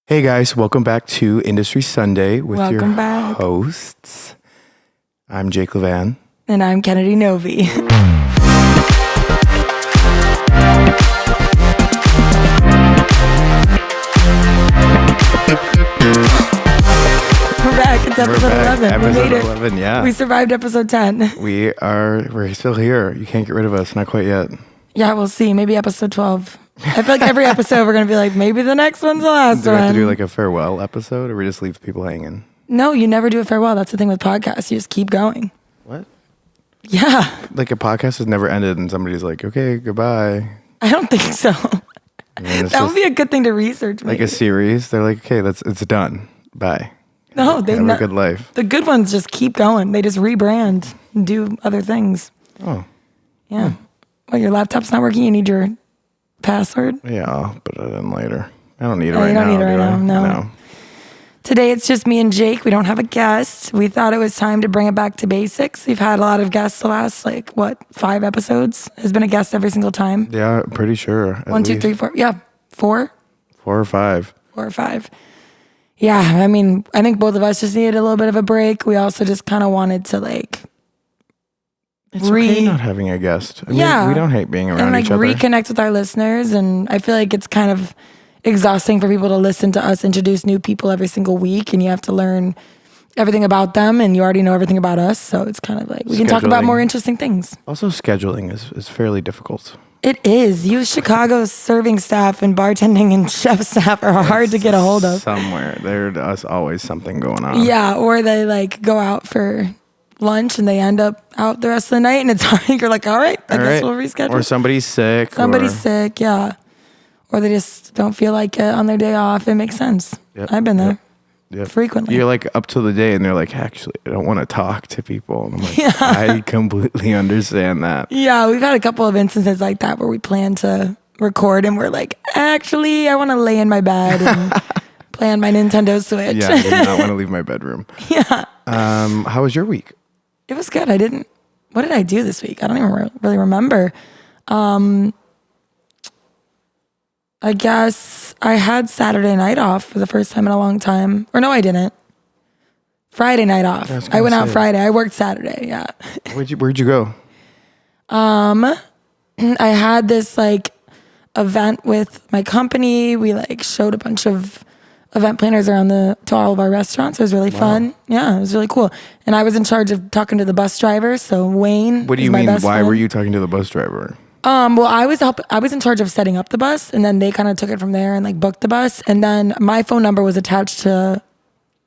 Hey guys, welcome back to Industry Sunday with Welcome your back. hosts. I'm Jake Levan. And I'm Kennedy Novi. We're back. It's episode 11. Episode we made it. 11, yeah. We survived episode 10. We're still here. You can't get rid of us. Not quite yet. Yeah, we'll see. Maybe episode 12. I feel like every episode we're going to be like, maybe the next one's the last Do one. we have to do like a farewell episode or we just leave people hanging? No, you never do a farewell. That's the thing with podcasts. You just keep going. What? Yeah. Like a podcast has never ended and somebody's like, okay, goodbye. I don't think so. That would be a good thing to research. Like maybe. a series. They're like, okay, it's done. Bye. No, they have a good life. The good ones just keep going. They just rebrand and do other things. Oh. Yeah. Well, your laptop's not working. You need your password. Yeah, I'll put it in later. I don't need it Oh, right you now. don't need it right now. No. No. Today it's just me and Jake. We don't have a guest. We thought it was time to bring it back to basics. We've had a lot of guests the last 5 episodes. Has been a guest every single time. Yeah, I'm pretty sure. 1, 2, 3, 4. Yeah, 4. 4 or 5. 4 or 5. Yeah, I mean, I think both of us just needed a little bit of a break. We also just kind of wanted to It's okay not having a guest. I mean, we don't hate being around and each other. Reconnect with our listeners. And I feel like it's kind of exhausting for people to listen to us introduce new people every single week, and you have to learn everything about them, and you already know everything about us. So it's kind of like we can talk about more interesting things. Also, scheduling is fairly difficult. It is. You Chicago's serving staff and bartending and chef staff are hard to get a hold of. Somewhere there's always something going on. Yeah, or they go out for lunch and they end up out the rest of the night, and it's hard. You're like, all right, I guess we'll reschedule. Or somebody's sick. Sick, yeah. Or they just don't feel like it on their day off. It makes sense. Yep, I've been there. Yep. Frequently. You're like up to the day and they're like, actually, I don't want to talk to people. And I'm like, I completely understand that. Yeah, we've had a couple of instances like that where we plan to record and we're like, actually, I want to lay in my bed and play on my Nintendo Switch. Yeah, I did not want to leave my bedroom. Yeah. How was your week? It was good. What did I do this week? I don't even really remember. I guess I had Saturday night off for the first time in a long time. Or no, I didn't. Friday night off. I went out Friday. I worked Saturday. Yeah. Where'd you go? I had this event with my company. We showed a bunch of event planners around to all of our restaurants. It was really fun. Yeah, it was really cool. And I was in charge of talking to the bus driver. So Wayne. What do you mean? Why were you talking to the bus driver? Well, I was in charge of setting up the bus, and then they kind of took it from there and booked the bus. And then my phone number was attached to,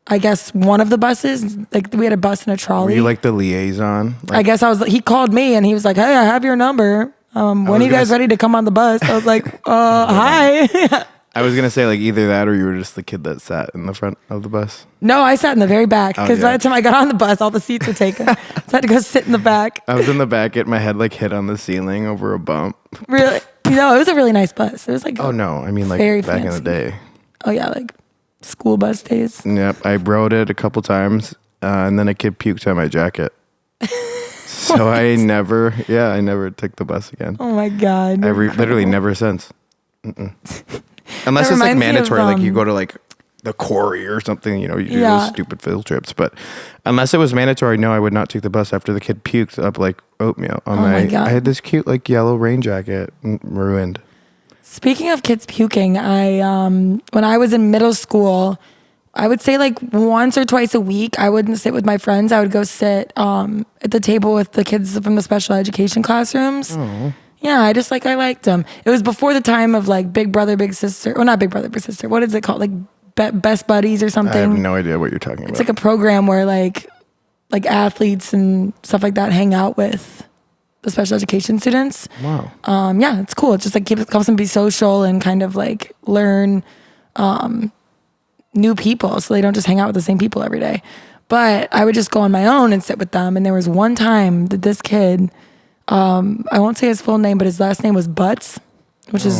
I guess, one of the buses. We had a bus and a trolley. Were you the liaison? I guess he called me and he was like, hey, I have your number. When are you guys ready to come on the bus? I was like, hi. I was going to say either that or you were just the kid that sat in the front of the bus. No, I sat in the very back because by the time I got on the bus, all the seats were taken. So I had to go sit in the back. I was in the back, my head hit on the ceiling over a bump. Really? No, it was a really nice bus. It was oh no, I mean very back fancy. in the day. Oh yeah, school bus days. Yep, I rode it a couple times and then a kid puked on my jacket. So I never took the bus again. Oh my God. Literally never since. Unless it's mandatory, you go to the quarry or something, you do those stupid field trips. But unless it was mandatory, no, I would not take the bus after the kid puked up oatmeal on my God. I had this cute yellow rain jacket ruined. Speaking of kids puking, when I was in middle school, I would say once or twice a week, I wouldn't sit with my friends. I would go sit at the table with the kids from the special education classrooms. Oh. Yeah, I liked them. It was before the time of Big Brother, Big Sister. Well, not Big Brother, Big Sister. What is it called? Best Buddies or something? I have no idea what you're talking about. It's a program where athletes and stuff like that hang out with the special education students. Wow. Yeah, it's cool. It's just helps them be social and kind of learn new people so they don't just hang out with the same people every day. But I would just go on my own and sit with them. And there was one time that this kid... I won't say his full name, but his last name was Butts, which is,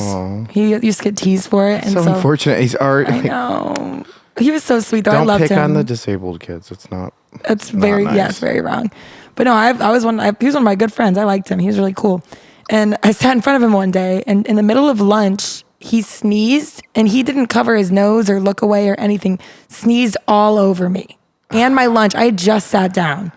he used to get teased for it. And so unfortunate. He's already... I know. He was so sweet though. I loved him. Don't pick on the disabled kids. It's not... It's very, nice. Yes, very wrong. But no, he was one of my good friends. I liked him. He was really cool. And I sat in front of him one day, and in the middle of lunch, he sneezed and he didn't cover his nose or look away or anything. Sneezed all over me and my lunch. I had just sat down.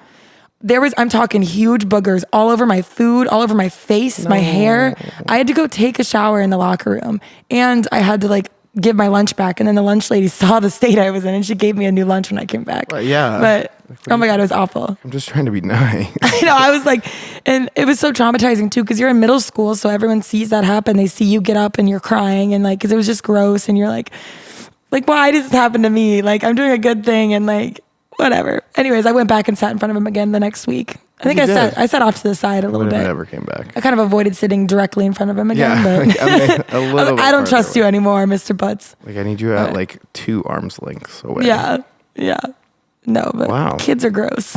I'm talking huge boogers all over my food, all over my face, my hair. I had to go take a shower in the locker room and I had to like give my lunch back. And then the lunch lady saw the state I was in and she gave me a new lunch when I came back. Yeah. But oh my God, it was awful. I'm just trying to be nice. I know. I was like, and it was so traumatizing too, because you're in middle school. So everyone sees that happen. They see you get up and you're crying and like, cause it was just gross. And you're like, why does this happen to me? Like I'm doing a good thing and like, whatever. Anyways, I went back and sat in front of him again the next week. I think I sat off to the side a little bit. Never came back. I kind of avoided sitting directly in front of him again. But a little I don't trust you anymore, Mr. Butts. Like I need you at like 2 arms lengths away. Yeah. No, but kids are gross.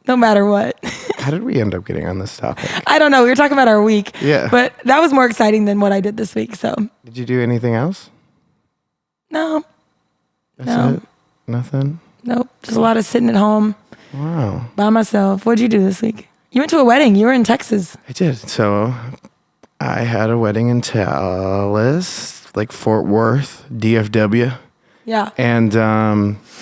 No matter what. How did we end up getting on this topic? I don't know. We were talking about our week. Yeah. But that was more exciting than what I did this week. So. Did you do anything else? No. That's it? Nothing? Nope. Just a lot of sitting at home. Wow. By myself. What'd you do this week? You went to a wedding. You were in Texas. I did. So I had a wedding in Dallas, like Fort Worth, DFW. Yeah. And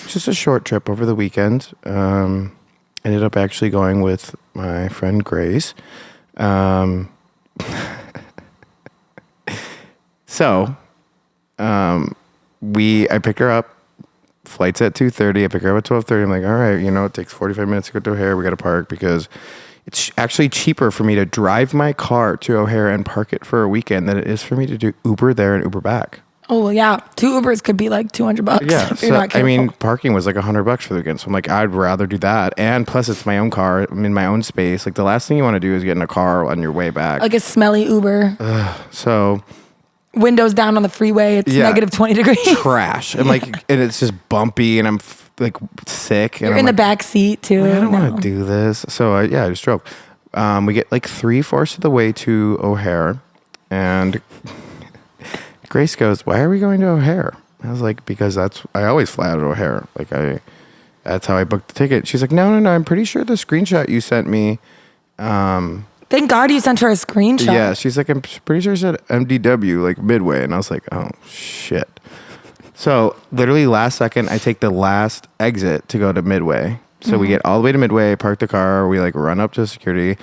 just a short trip over the weekend. Ended up actually going with my friend Grace. I picked her up. Flight's at 2:30. I pick her up at 12:30. I'm like, all right, it takes 45 minutes to go to O'Hare. We got to park because it's actually cheaper for me to drive my car to O'Hare and park it for a weekend than it is for me to do Uber there and Uber back. Oh, well, yeah. 2 Ubers could be like $200. Yeah. If you're not careful. Parking was like $100 for the weekend. So I'm like, I'd rather do that. And plus it's my own car. I'm in my own space. Like the last thing you want to do is get in a car on your way back. Like a smelly Uber. So windows down on the freeway. It's negative 20 degrees. Trash. And and it's just bumpy and I'm sick. And You're I'm in the back seat too. I don't want to do this. So I just drove. We get like 3/4 of the way to O'Hare and Grace goes, why are we going to O'Hare? I was like, because I always fly out of O'Hare. That's how I booked the ticket. She's like, no, I'm pretty sure the screenshot you sent me. Thank God you sent her a screenshot. Yeah, she's like, I'm pretty sure it said MDW, like Midway. And I was like, oh, shit. So literally last second, I take the last exit to go to Midway. So we get all the way to Midway, park the car. We run up to security.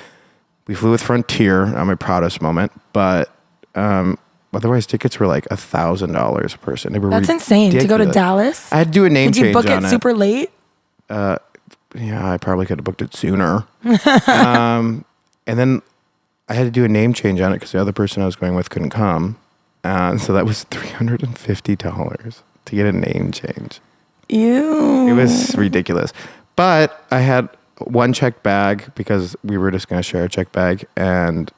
We flew with Frontier on my proudest moment. But otherwise, tickets were like $1,000 a person. They were That's insane to go to Dallas. I had to do a name change. Did you book it super late? Yeah, I probably could have booked it sooner. And then I had to do a name change on it because the other person I was going with couldn't come. So that was $350 to get a name change. Ew. It was ridiculous. But I had one checked bag because we were just going to share a checked bag. And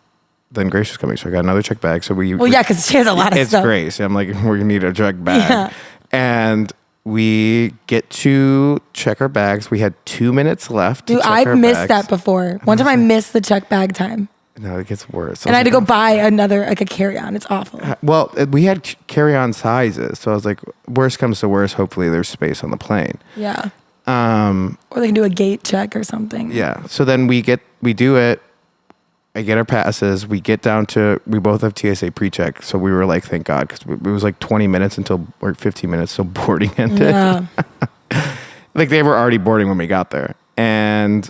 then Grace was coming, so I got another check bag. So because she has a lot of stuff. It's Grace. I'm like, we need a check bag. Yeah. And we get to check our bags. We had 2 minutes left. Dude, I've missed that before. One time I missed the check bag time. No, it gets worse. And I had to go buy another, like a carry-on. It's awful. Well, we had carry-on sizes. So I was like, worst comes to worst, hopefully there's space on the plane. Yeah. Or they can do a gate check or something. Yeah. So then we do it. I get our passes. We get down to, we both have TSA pre-check. So we were like, thank God, because it was like 20 minutes or 15 minutes till boarding ended. Yeah. Like they were already boarding when we got there. And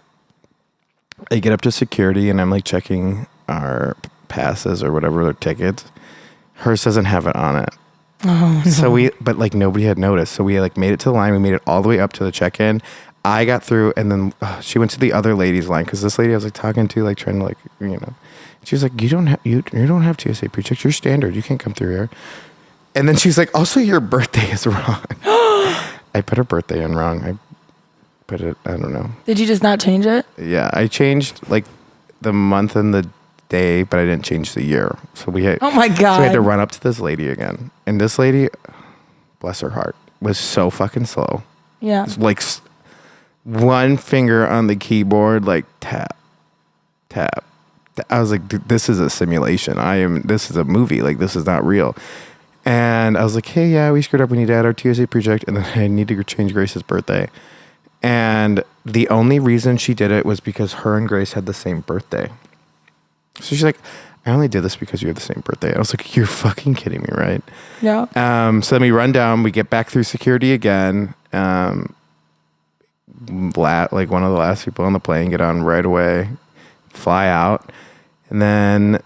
I get up to security and I'm like checking our passes or whatever, their tickets. Hers doesn't have it on it. Oh, no. So but like nobody had noticed. So we made it to the line. We made it all the way up to the check-in. I got through and then she went to the other lady's line because this lady I was like talking to, like trying to she was like, you don't have TSA pre-check. You're standard. You can't come through here. And then she's like, also your birthday is wrong. I put her birthday in wrong. I don't know. Did you just not change it? Yeah, I changed like the month and the day, but I didn't change the year. So oh my God. So we had to run up to this lady again. And this lady, bless her heart, was so fucking slow. Yeah. Like one finger on the keyboard, like tap, tap. I was like, dude, this is a simulation. This is a movie. Like, this is not real. And I was like, hey, yeah, we screwed up. We need to add our TSA project. And then I need to change Grace's birthday. And the only reason she did it was because her and Grace had the same birthday. So she's like, I only did this because you have the same birthday. I was like, you're fucking kidding me, right? Yeah. So then we run down, we get back through security again. Like one of the last people on the plane, get on right away, fly out. And then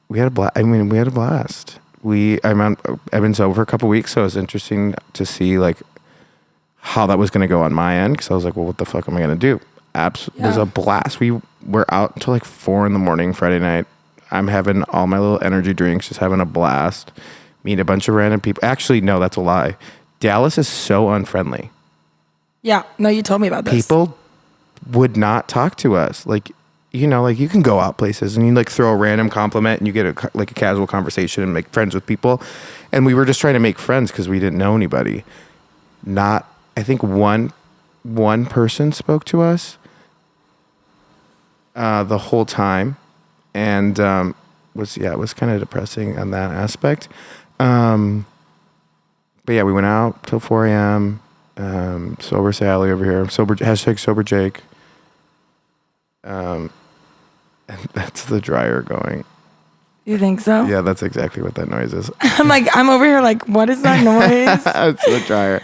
we had a blast. We had a blast. I've been sober for a couple weeks, so it was interesting to see like how that was going to go on my end. Because I was like, well, what the fuck am I going to do? It was a blast. We were out until like 4 a.m. Friday night. I'm having all my little energy drinks, just having a blast. Meet a bunch of random people. Actually, no, that's a lie. Dallas is so unfriendly. Yeah. No, you told me about this. People would not talk to us. Like, you know, like you can go out places and you like throw a random compliment and you get a casual conversation and make friends with people. And we were just trying to make friends because we didn't know anybody. I think one person spoke to us the whole time. And it was kind of depressing on that aspect. But yeah, we went out till 4 a.m. Sober Sally over here. Sober Jake. And that's the dryer going. You think so? Yeah, that's exactly what that noise is. I'm over here like, what is that noise? It's the dryer.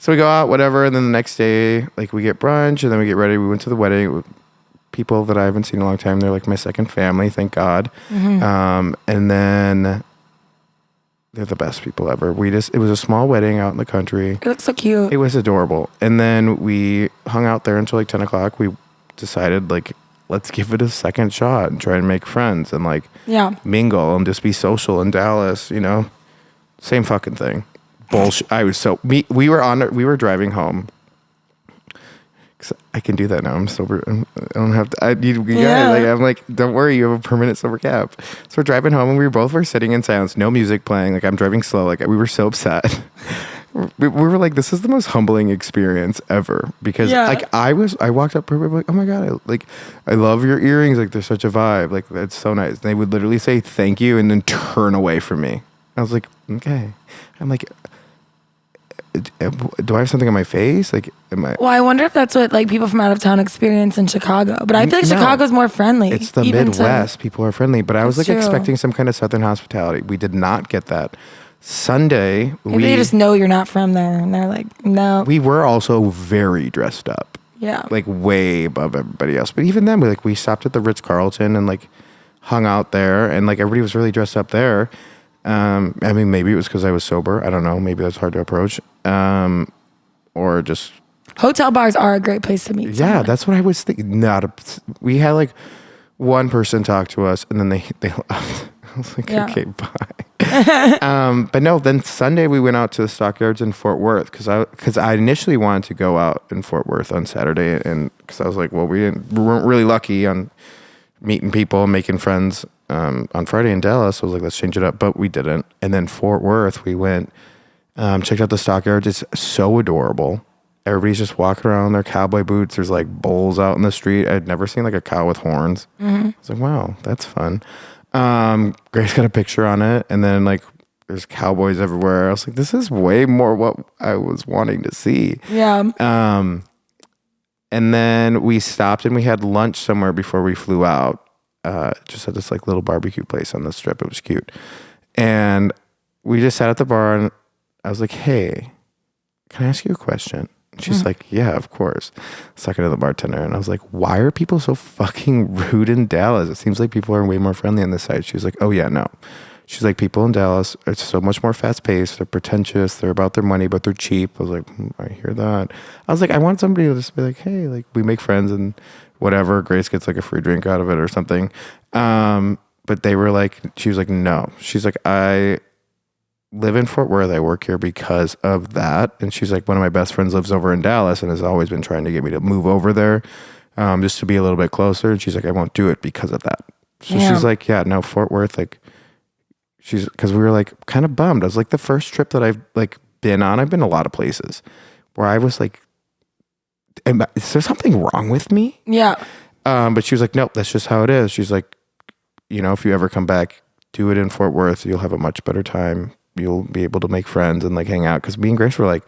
So we go out, whatever, and then the next day, like we get brunch, and then we get ready. We went to the wedding. People that I haven't seen in a long time. They're like my second family, thank God. Mm-hmm. And then they're the best people ever. It was a small wedding out in the country. It looks so cute. It was adorable. And then we hung out there until like 10 o'clock. We decided like, let's give it a second shot and try and make friends and like mingle and just be social in Dallas, you know? Same fucking thing. Bullshit. We were driving home. I can do that now. I'm sober. I don't have to. I'm like, don't worry, you have a permanent sober cap. So we're driving home, and we were sitting in silence, no music playing. Like I'm driving slow. Like we were so upset. we were like, this is the most humbling experience ever because like I walked up to her like, oh my god, I love your earrings. Like they're such a vibe. Like that's so nice. And they would literally say thank you and then turn away from me. I was like, okay. I'm like, do I have something on my face? Like, Well, I wonder if that's what like people from out of town experience in Chicago. But I feel like Chicago's more friendly. It's the Midwest. People are friendly. But I was like expecting some kind of Southern hospitality. We did not get that. Sunday, maybe they just know you're not from there, and they're like, no. We were also very dressed up. Yeah. Like way above everybody else. But even then, we stopped at the Ritz-Carlton and like hung out there, and like everybody was really dressed up there. I mean, maybe it was because I was sober. I don't know. Maybe that's hard to approach. Or just hotel bars are a great place to meet. Yeah, that's what I was thinking. We had like one person talk to us, and then they left. I was like, okay, bye. But no. Then Sunday we went out to the Stockyards in Fort Worth because I initially wanted to go out in Fort Worth on Saturday, and because I was like, well, we weren't really lucky on meeting people, making friends on Friday in Dallas. So I was like, let's change it up, but we didn't. And then Fort Worth, we went, checked out the Stockyards. It's so adorable. Everybody's just walking around in their cowboy boots. There's like bulls out in the street. I'd never seen like a cow with horns. Mm-hmm. I was like, wow, that's fun. Grace got a picture on it, and then like there's cowboys everywhere. I was like, this is way more what I was wanting to see. Yeah. And then we stopped and we had lunch somewhere before we flew out. Just at this like little barbecue place on the strip. It was cute. And we just sat at the bar and I was like, hey, can I ask you a question? She's like, yeah, of course. Talking to the bartender. And I was like, why are people so fucking rude in Dallas? It seems like people are way more friendly on this side. She was like, oh yeah, no. She's like, people in Dallas are so much more fast paced. They're pretentious. They're about their money, but they're cheap. I was like, I hear that. I was like, I want somebody to just be like, hey, like we make friends and whatever. Grace gets like a free drink out of it or something. But they were like, she was like, no. She's like, I live in Fort Worth. I work here because of that. And she's like, one of my best friends lives over in Dallas and has always been trying to get me to move over there just to be a little bit closer. And she's like, I won't do it because of that. So she's like, yeah, no, Fort Worth, like, because we were like kind of bummed. I was like, the first trip that I've like been on, I've been a lot of places where I was like, is there something wrong with me? Yeah. But she was like, nope, that's just how it is. She's like, you know, if you ever come back, do it in Fort Worth. You'll have a much better time. You'll be able to make friends and like hang out. Because me and Grace were like,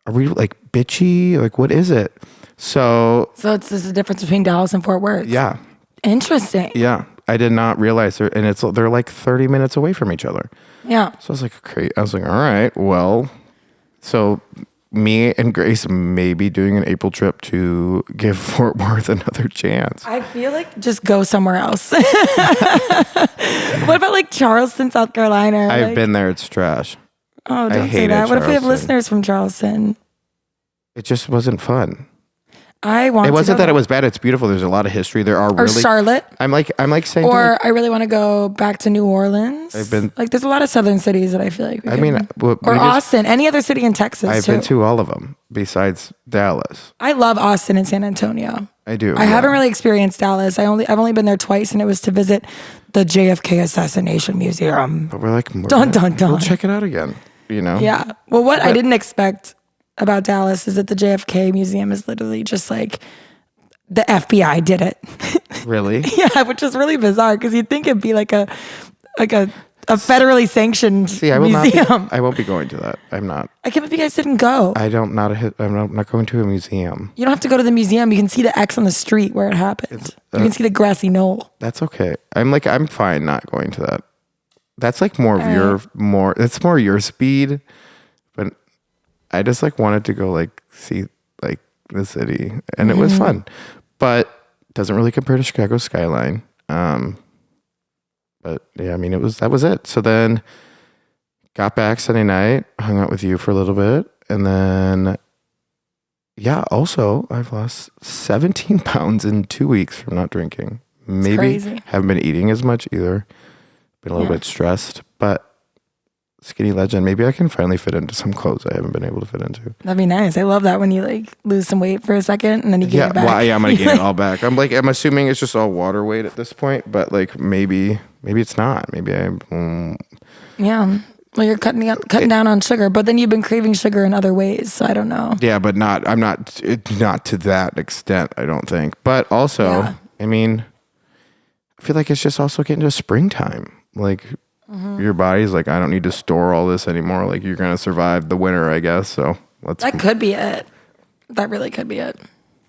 are we like bitchy? Like, what is it? So it's the difference between Dallas and Fort Worth. Yeah. Interesting. Yeah. I did not realize they're like 30 minutes away from each other. Yeah. So I was like, all right, well, so me and Grace may be doing an April trip to give Fort Worth another chance. I feel like just go somewhere else. What about like Charleston, South Carolina? I've been there. It's trash. Oh, don't say that. What if we have listeners from Charleston? It just wasn't fun. It wasn't that it was bad. It's beautiful. There's a lot of history. There are or Charlotte. I'm like saying. Or I really want to go back to New Orleans. I've been like there's a lot of southern cities that I feel like. Or Austin, any other city in Texas. I've been to all of them besides Dallas. I love Austin and San Antonio. I do. I haven't really experienced Dallas. I've only been there twice, and it was to visit the JFK Assassination Museum. But we're like, dun. We'll check it out again. You know. Yeah. Well, what I didn't expect about Dallas is that the JFK Museum is literally just like. The FBI did it. Really? Yeah, which is really bizarre because you'd think it'd be like a federally sanctioned museum. I won't be going to that. I'm not. I can't believe you guys didn't go. I'm not going to a museum. You don't have to go to the museum. You can see the X on the street where it happened. You can see the grassy knoll. That's okay. I'm fine not going to that. That's like more of it's more your speed. But I just like wanted to go like see like the city, and it was fun, but doesn't really compare to Chicago skyline. But yeah, I mean, that was it. So then got back Sunday night, hung out with you for a little bit, and then also I've lost 17 pounds in 2 weeks from not drinking. Maybe haven't been eating as much either. Been a little bit stressed, but skinny legend. Maybe I can finally fit into some clothes I haven't been able to fit into. That'd be nice. I love that when you like lose some weight for a second and then you gain it back. Well, I'm gonna gain it all back. I'm assuming it's just all water weight at this point, but like maybe it's not. Maybe I'm. Yeah. Well, you're cutting down on sugar, but then you've been craving sugar in other ways. So I don't know. Yeah, but I'm not to that extent. I don't think. But also, I mean, I feel like it's just also getting to springtime. Like. Your body's like, I don't need to store all this anymore. Like, you're gonna survive the winter, I guess. So that could be it. That really could be it.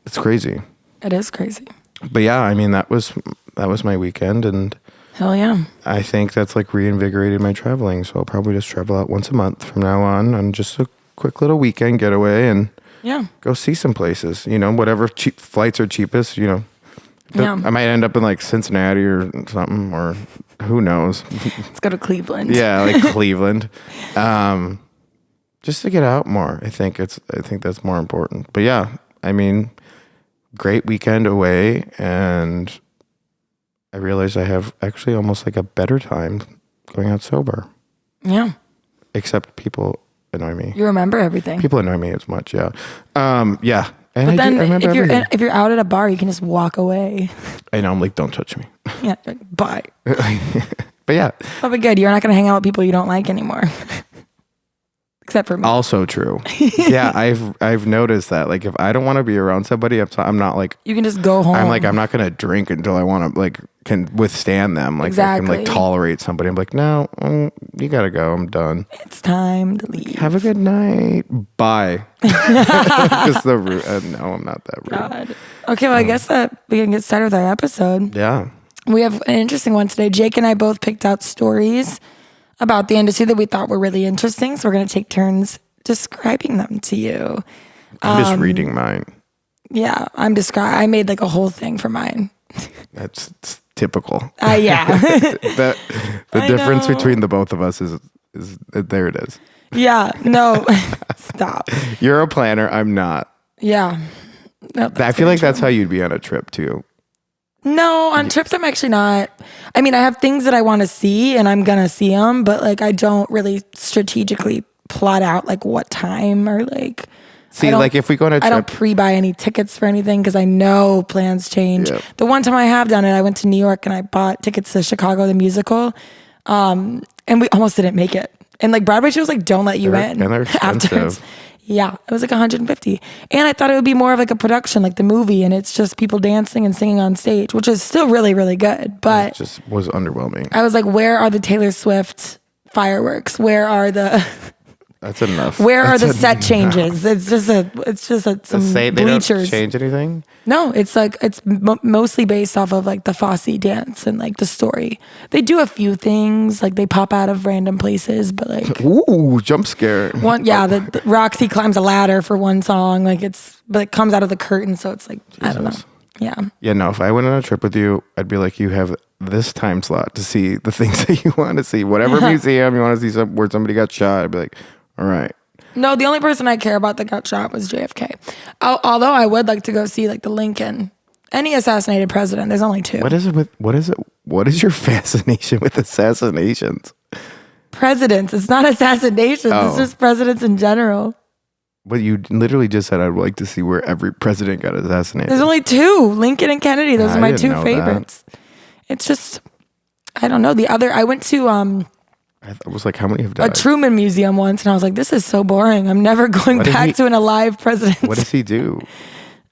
It's crazy. It is crazy. But yeah, I mean, that was my weekend, and hell yeah, I think that's like reinvigorated my traveling. So I'll probably just travel out once a month from now on just a quick little weekend getaway and go see some places. You know, whatever cheap flights are cheapest. You know. I might end up in like Cincinnati or something, or who knows. Let's go to Cleveland. Yeah, like Cleveland. Just to get out more. I think that's more important. But yeah, I mean, great weekend away, and I realized I have actually almost like a better time going out sober. Yeah. Except people annoy me. You remember everything. People annoy me as much, yeah. Yeah. And but then if you're out at a bar, you can just walk away. I know, I'm like, don't touch me. Yeah, like, bye. But yeah. That'll be good. You're not going to hang out with people you don't like anymore. Except for me. Also true. Yeah, I've noticed that. Like, if I don't want to be around somebody, I'm not like... You can just go home. I'm not going to drink until I want to, like, can withstand them. Like, exactly. I can, like, tolerate somebody. I'm like, no, you got to go. I'm done. It's time to leave. Have a good night. Bye. Just the rude... no, I'm not that rude. God. Okay, well, I guess that we can get started with our episode. Yeah. We have an interesting one today. Jake and I both picked out stories about the industry that we thought were really interesting. So we're going to take turns describing them to you. I'm just reading mine. Yeah, I made like a whole thing for mine. That's typical. Yeah. the difference between the both of us is there it is. Yeah, no, stop. You're a planner. I'm not. Yeah. No, I feel like that's how you'd be on a trip too. No, on trips, I'm actually not. I mean, I have things that I want to see and I'm going to see them, but like, I don't really strategically plot out like what time or like. See, like if we go on a trip. I don't pre-buy any tickets for anything because I know plans change. Yep. The one time I have done it, I went to New York and I bought tickets to Chicago, the musical. And we almost didn't make it. And like Broadway shows like don't let you in. And they're expensive. Afterwards. Yeah, it was like $150. And I thought it would be more of like a production, like the movie, and it's just people dancing and singing on stage, which is still really, really good. But it just was underwhelming. I was like, where are the Taylor Swift fireworks? Where are the That's enough. Where are the set changes? It's just some they bleachers. Don't change anything? No, it's like it's mostly based off of like the Fosse dance and like the story. They do a few things, like they pop out of random places, but like ooh, jump scare. The Roxy climbs a ladder for one song, but it comes out of the curtain, so it's like Jesus. I don't know. Yeah. Yeah, no, if I went on a trip with you, I'd be like, you have this time slot to see the things that you want to see. Whatever museum you want to see where somebody got shot, I'd be like, all right. No, the only person I care about that got shot was JFK. Although I would like to go see like the Lincoln. Any assassinated president. There's only 2. What is your fascination with assassinations? Presidents. It's not assassinations. Oh. It's just presidents in general. But you literally just said I'd like to see where every president got assassinated. There's only 2, Lincoln and Kennedy. Those are my 2 favorites. That. It's just, I don't know. I went to I was like, how many have died? A Truman Museum once, and I was like, this is so boring. I'm never going back to an alive president. What does he do?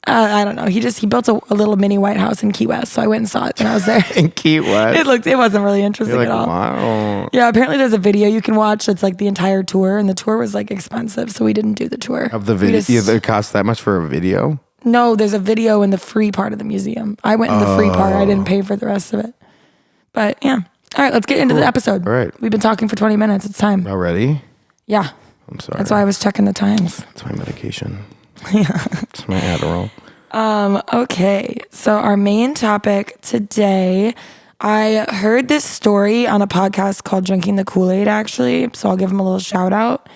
I don't know. He built a little mini White House in Key West, so I went and saw it when I was there. In Key West? It wasn't really interesting at all. Wow. Yeah, apparently there's a video you can watch that's like the entire tour, and the tour was like expensive, so we didn't do the tour. Of the video? It costs that much for a video? No, there's a video in the free part of the museum. I went in the free part. I didn't pay for the rest of it. But yeah. All right, let's get into the episode. All right. We've been talking for 20 minutes. It's time. Already? Yeah. I'm sorry. That's why I was checking the times. It's my medication. Yeah. It's my Adderall. Okay. So our main topic today, I heard this story on a podcast called Drinking the Kool-Aid, actually. So I'll give them a little shout out.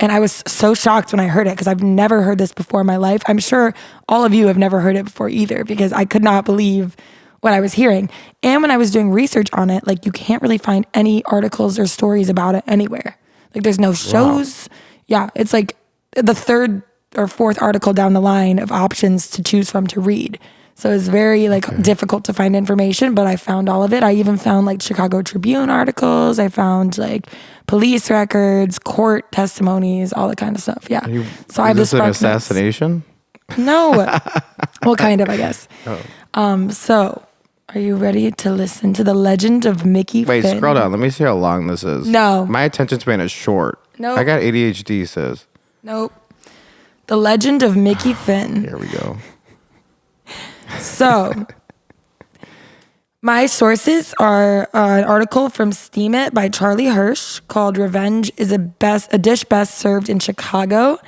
And I was so shocked when I heard it because I've never heard this before in my life. I'm sure all of you have never heard it before either because I could not believe what I was hearing. And when I was doing research on it, like you can't really find any articles or stories about it anywhere. Like there's no shows. Wow. Yeah, it's like the 3rd or 4th article down the line of options to choose from to read. So it's very difficult to find information, but I found all of it. I even found like Chicago Tribune articles. I found like police records, court testimonies, all that kind of stuff. Yeah. So I have this an assassination? No. Well, kind of, I guess. Oh. So are you ready to listen to the legend of Mickey Finn? Wait, scroll down. Let me see how long this is. No. My attention span is short. Nope. I got ADHD, says. Nope. The legend of Mickey Finn. Here we go. So, my sources are an article from Steam It by Charlie Hirsch called Revenge is a dish best served in Chicago.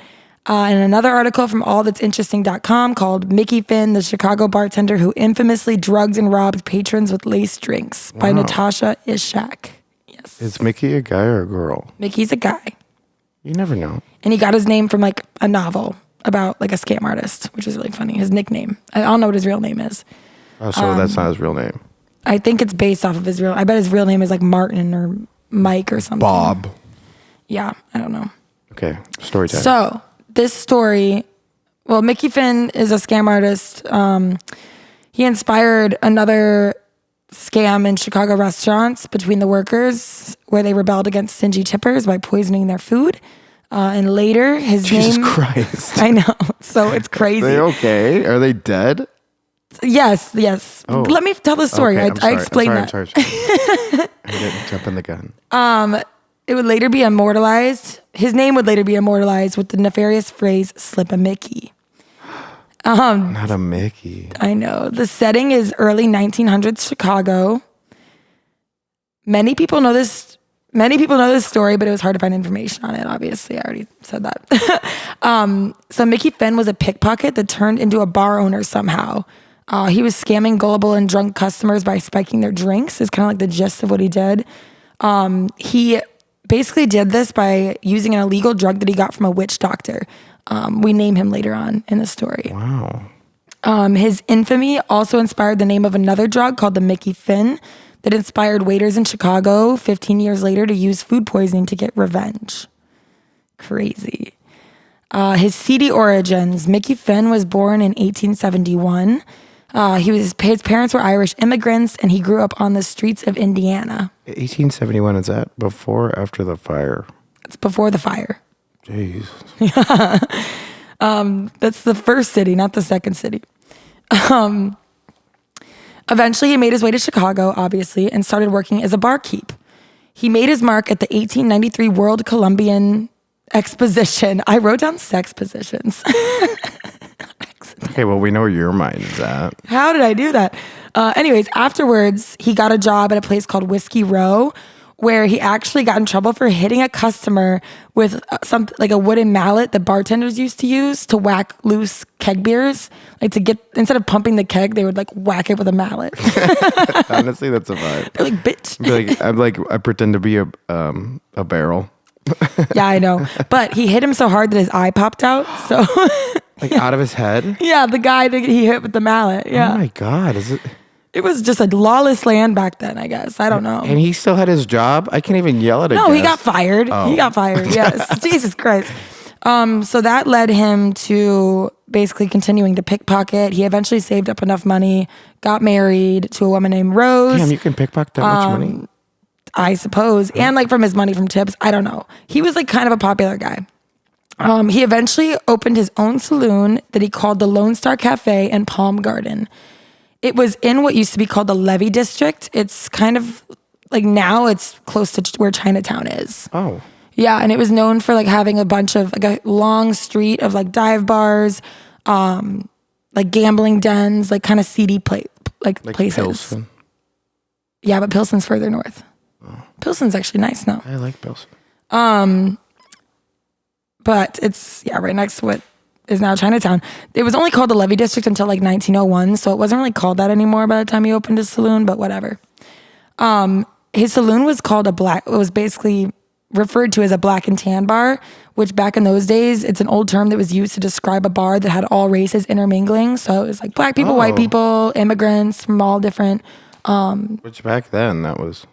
And another article from allthat'sinteresting.com called Mickey Finn, the Chicago bartender who infamously drugged and robbed patrons with laced drinks by Natasha Ishak. Yes. Is Mickey a guy or a girl? Mickey's a guy. You never know. And he got his name from like a novel about like a scam artist, which is really funny. His nickname. I don't know what his real name is. Oh, so that's not his real name. I think it's based off of his real. I bet his real name is like Martin or Mike or something. Bob. Yeah, I don't know. Okay, story time. So this story, well, Mickey Finn is a scam artist. He inspired another scam in Chicago restaurants between the workers where they rebelled against stingy tippers by poisoning their food. And later, his Jesus name... Christ. I know. So it's crazy. Are they okay? Are they dead? Yes. Oh. Let me tell the story. Okay, I explained that. I'm sorry. I didn't jump in the gun. It would later be immortalized. His name would later be immortalized with the nefarious phrase, slip a Mickey. Not a Mickey. I know. The setting is early 1900s Chicago. Many people know this story, but it was hard to find information on it, obviously. I already said that. So Mickey Finn was a pickpocket that turned into a bar owner somehow. He was scamming gullible and drunk customers by spiking their drinks. Is kind of like the gist of what he did. He basically did this by using an illegal drug that he got from a witch doctor. We name him later on in the story. Wow. His infamy also inspired the name of another drug called the Mickey Finn that inspired waiters in Chicago 15 years later to use food poisoning to get revenge. Crazy. His seedy origins. Mickey Finn was born in 1871. His parents were Irish immigrants, and he grew up on the streets of Indiana. 1871, is that before or after the fire? It's before the fire. Jeez. That's the first city, not the second city. Eventually, he made his way to Chicago, obviously, and started working as a barkeep. He made his mark at the 1893 World Columbian Exposition. I wrote down sex positions. Okay, well, we know where your mind is at. How did I do that? Anyways, afterwards, he got a job at a place called Whiskey Row, where he actually got in trouble for hitting a customer with something like a wooden mallet that bartenders used to use to whack loose keg beers. Like instead of pumping the keg, they would like whack it with a mallet. Honestly, that's a vibe. They're like, bitch. I pretend to be a barrel. Yeah, I know. But he hit him so hard that his eye popped out. So like out of his head? Yeah, the guy that he hit with the mallet. Yeah. Oh my God. It was just a lawless land back then, I guess. I don't know. And he still had his job? I can't even yell at him. No, he got fired. Oh. He got fired, yes. Jesus Christ. So that led him to basically continuing to pickpocket. He eventually saved up enough money, got married to a woman named Rose. Damn, you can pickpocket that much money? I suppose. And like from his money from tips. I don't know. He was like kind of a popular guy. He eventually opened his own saloon that he called the Lone Star Cafe and Palm Garden. It was in what used to be called the Levee District. It's kind of like now it's close to where Chinatown is. Oh. Yeah, and it was known for like having a bunch of like a long street of like dive bars, like gambling dens, like kind of seedy places. Pilsen. Yeah, but Pilsen's further north. Oh. Pilsen's actually nice now. I like Pilsen. But it's right next to what is now Chinatown. It was only called the Levee District until like 1901, so it wasn't really called that anymore by the time he opened his saloon, but whatever. His saloon was called it was basically referred to as a black and tan bar, which back in those days, it's an old term that was used to describe a bar that had all races intermingling. So it was like black people, white people, immigrants from all different... Which back then, that was...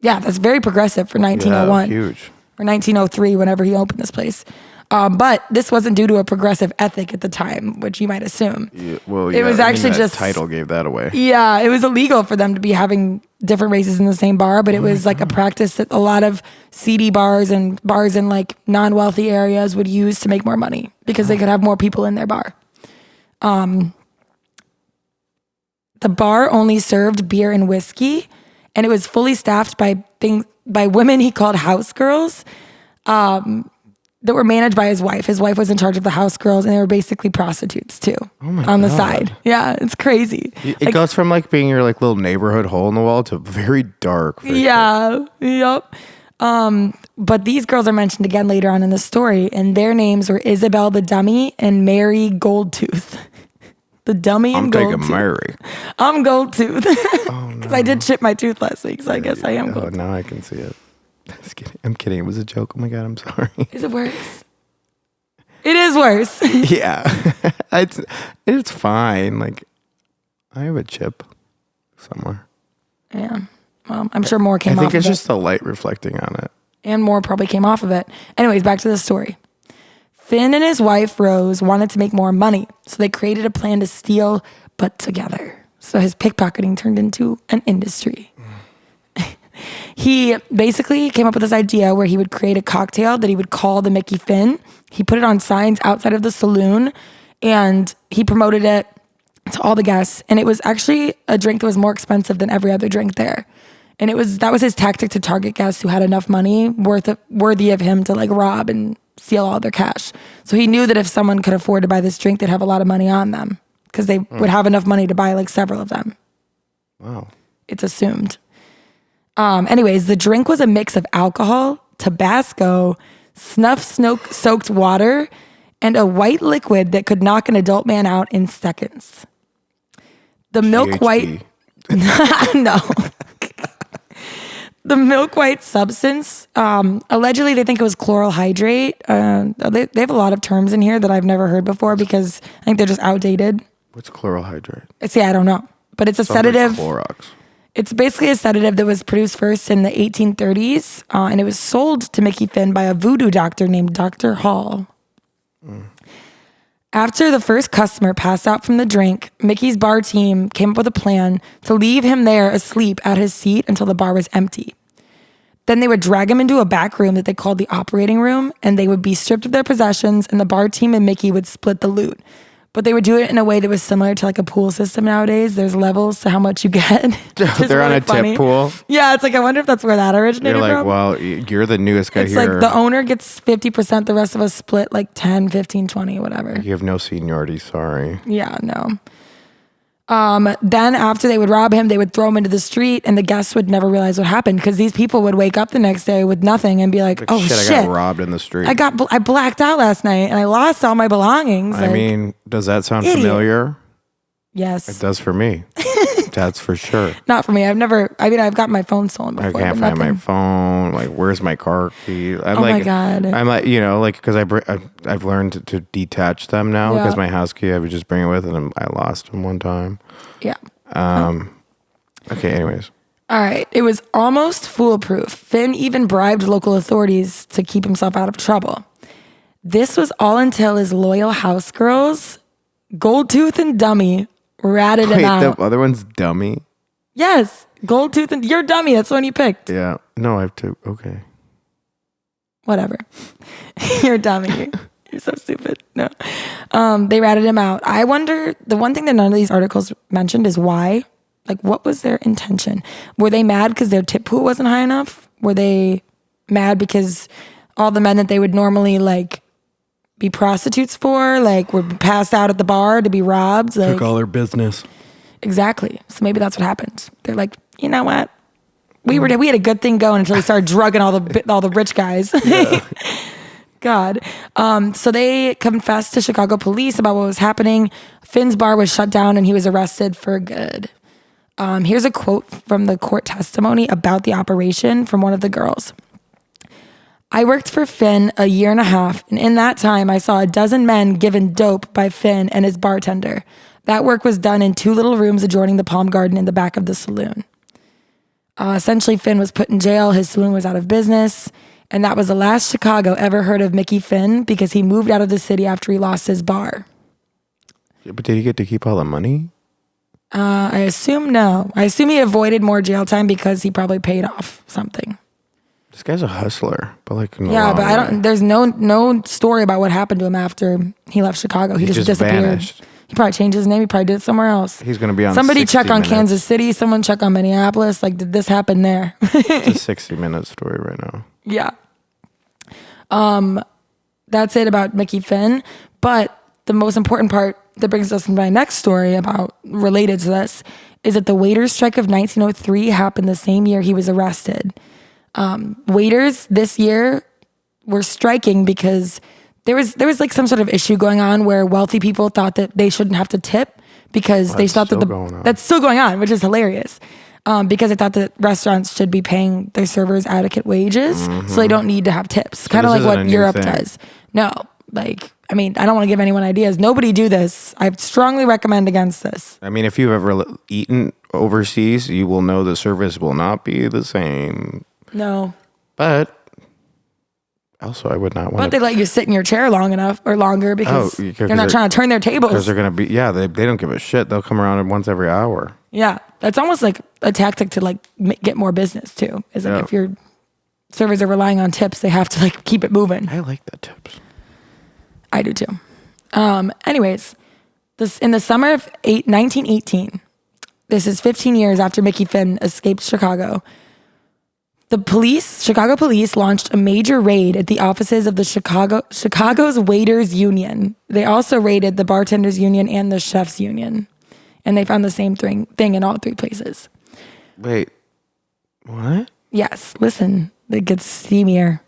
Yeah, that's very progressive for 1901. Yeah, huge. Or 1903, whenever he opened this place. But this wasn't due to a progressive ethic at the time, which you might assume. Yeah, well, it was actually just title gave that away. Yeah, it was illegal for them to be having different races in the same bar, but it was like a practice that a lot of seedy bars and bars in like non-wealthy areas would use to make more money because they could have more people in their bar. The bar only served beer and whiskey, and it was fully staffed by women he called house girls. That were managed by his wife. His wife was in charge of the house girls, and they were basically prostitutes too. Oh my on God. The side. Yeah, it's crazy. It goes from like being your like little neighborhood hole in the wall to very dark. Yeah. Yep. But these girls are mentioned again later on in the story, and their names were Isabel the Dummy and Mary Goldtooth. The Dummy and Goldtooth. I'm taking Mary. I'm Goldtooth. Oh no. Because I did chip my tooth last week, so I guess I am Goldtooth. Now I can see it. I'm kidding. It was a joke. Oh my God, I'm sorry. Is it worse? It is worse. Yeah. It's fine. Like, I have a chip somewhere. Yeah. Well, I'm sure more came off of it. I think it's just the light reflecting on it. And more probably came off of it. Anyways, back to the story. Finn and his wife, Rose, wanted to make more money. So they created a plan to steal, but together. So his pickpocketing turned into an industry. He basically came up with this idea where he would create a cocktail that he would call the Mickey Finn. He put it on signs outside of the saloon, and he promoted it to all the guests. And it was actually a drink that was more expensive than every other drink there. And that was his tactic to target guests who had enough money worthy of him to like rob and steal all their cash. So he knew that if someone could afford to buy this drink, they'd have a lot of money on them because they would have enough money to buy like several of them. Wow. It's assumed. Anyways, the drink was a mix of alcohol, Tabasco, snuff-soaked water, and a white liquid that could knock an adult man out in seconds. The milk white... No. The milk white substance, allegedly they think it was chloral hydrate. They have a lot of terms in here that I've never heard before because I think they're just outdated. What's chloral hydrate? I don't know. But it's a sedative. Like Clorox. It's basically a sedative that was produced first in the 1830s, and it was sold to Mickey Finn by a voodoo doctor named Dr. Hall. After the first customer passed out from the drink, Mickey's bar team came up with a plan to leave him there asleep at his seat until the bar was empty. Then they would drag him into a back room that they called the operating room, and they would be stripped of their possessions, and the bar team and Mickey would split the loot. but they would do it in a way that was similar to like a pool system nowadays. There's levels to how much you get. They're on a tip pool. Yeah, it's like I wonder if that's where that originated from. You're like, well, you're the newest guy here. It's like the owner gets 50%, the rest of us split like 10, 15, 20, whatever. You have no seniority, sorry. Yeah, no. Then after they would rob him, they would throw him into the street, and the guests would never realize what happened because these people would wake up the next day with nothing and be like, "Oh shit, I got robbed in the street. I blacked out last night and I lost all my belongings." I mean, does that sound familiar? Yes, it does for me. That's for sure. Not for me. I've got my phone stolen before. I can't find my phone. Like, where's my car key? My God. I'm like, like, because I've learned to detach them now because my house key, I would just bring it with, and I lost them one time. Yeah. Okay, anyways. All right. It was almost foolproof. Finn even bribed local authorities to keep himself out of trouble. This was all until his loyal house girls, Goldtooth and Dummy, ratted him out. The other one's Dummy? Yes. Goldtooth and... You're Dummy. That's the one you picked. Yeah. No, I have to... Okay. Whatever. You're Dummy. You're so stupid. No. They ratted him out. I wonder... The one thing that none of these articles mentioned is why. Like, what was their intention? Were they mad because their tip pool wasn't high enough? Were they mad because all the men that they would normally, like... be prostitutes for, like, were passed out at the bar to be robbed. Like, took all their business. Exactly. So maybe that's what happened. They're like, you know what? We had a good thing going until we started drugging all the rich guys. Yeah. God. So they confessed to Chicago police about what was happening. Finn's bar was shut down and he was arrested for good. Here's a quote from the court testimony about the operation from one of the girls. I worked for Finn a year and a half, and in that time, I saw a dozen men given dope by Finn and his bartender. That work was done in 2 little rooms adjoining the Palm Garden in the back of the saloon. Essentially, Finn was put in jail. His saloon was out of business, and that was the last Chicago ever heard of Mickey Finn because he moved out of the city after he lost his bar. Yeah, but did he get to keep all the money? I assume no. I assume he avoided more jail time because he probably paid off something. This guy's a hustler, but like but I don't. There's no story about what happened to him after he left Chicago. He just disappeared. Vanished. He probably changed his name. He probably did it somewhere else. He's gonna be on. Somebody check on Kansas City. Someone check on Minneapolis. Like, did this happen there? It's a 60-minute story right now. Yeah. That's it about Mickey Finn. But the most important part that brings us to my next story about related to this is that the waiters' strike of 1903 happened the same year he was arrested. Waiters this year were striking because there was like some sort of issue going on where wealthy people thought that they shouldn't have to tip because they thought that that's still going on, which is hilarious. Because they thought that restaurants should be paying their servers adequate wages, so they don't need to have tips. Kind of like what Europe does. No, like, I mean, I don't want to give anyone ideas. Nobody do this. I strongly recommend against this. I mean, if you've ever eaten overseas, you will know the service will not be the same. No. But also, I would not want to. But they let you sit in your chair long enough or longer because you're not trying to turn their tables. Because they're going to be, they don't give a shit. They'll come around once every hour. Yeah. That's almost like a tactic to like get more business too. Is like if your servers are relying on tips, they have to like keep it moving. I like the tips. I do too. Anyways, in the summer of 1918, this is 15 years after Mickey Finn escaped Chicago, Chicago police launched a major raid at the offices of the Chicago's Waiters Union. They also raided the Bartenders Union and the Chefs Union. And they found the same thing in all 3 places. Wait, what? Yes, listen, it gets steamier.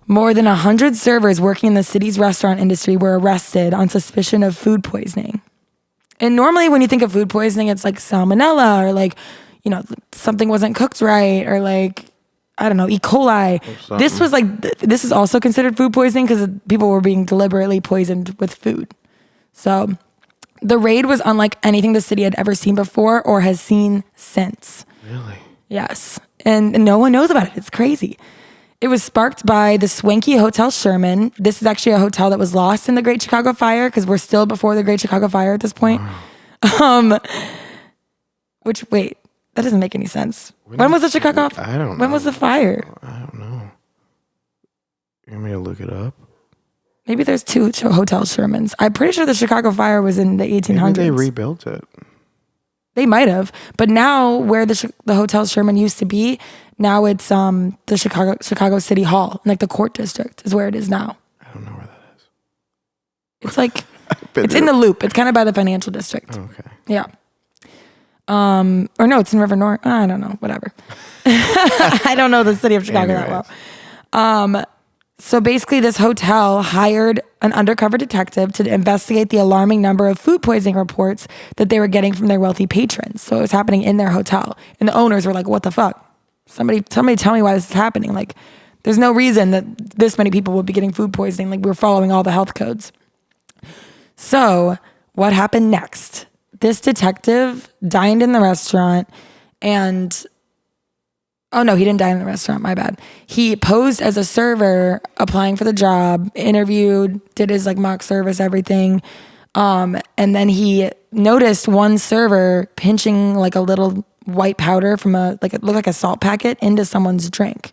More than 100 servers working in the city's restaurant industry were arrested on suspicion of food poisoning. And normally when you think of food poisoning, it's like salmonella or like, something wasn't cooked right or like, I don't know, E. coli. This was like, this is also considered food poisoning because people were being deliberately poisoned with food. So the raid was unlike anything the city had ever seen before or has seen since. Really? Yes. And no one knows about it. It's crazy. It was sparked by the swanky Hotel Sherman. This is actually a hotel that was lost in the Great Chicago Fire because we're still before the Great Chicago Fire at this point. Wow. Wait, that doesn't make any sense. When was the Chicago? I don't know. When was the fire? I don't know. You want me to look it up? Maybe there's 2 Hotel Shermans. I'm pretty sure the Chicago Fire was in the 1800s. Maybe they rebuilt it. They might have, but now where the Hotel Sherman used to be, now it's the Chicago City Hall, like the court district is where it is now. I don't know where that is. It's like it's in the Loop. It's kind of by the financial district. Oh, okay. Yeah. Or no, it's in River North. I don't know. Whatever. I don't know the city of Chicago that well. So basically, this hotel hired an undercover detective to investigate the alarming number of food poisoning reports that they were getting from their wealthy patrons. So it was happening in their hotel. And the owners were like, what the fuck? Somebody tell me why this is happening. Like, there's no reason that this many people would be getting food poisoning. Like, we're following all the health codes. So what happened next? This detective dined in the restaurant and... Oh, no, he didn't dine in the restaurant. My bad. He posed as a server applying for the job, interviewed, did his like mock service, everything. And then he noticed one server pinching like a little white powder from it looked like a salt packet into someone's drink.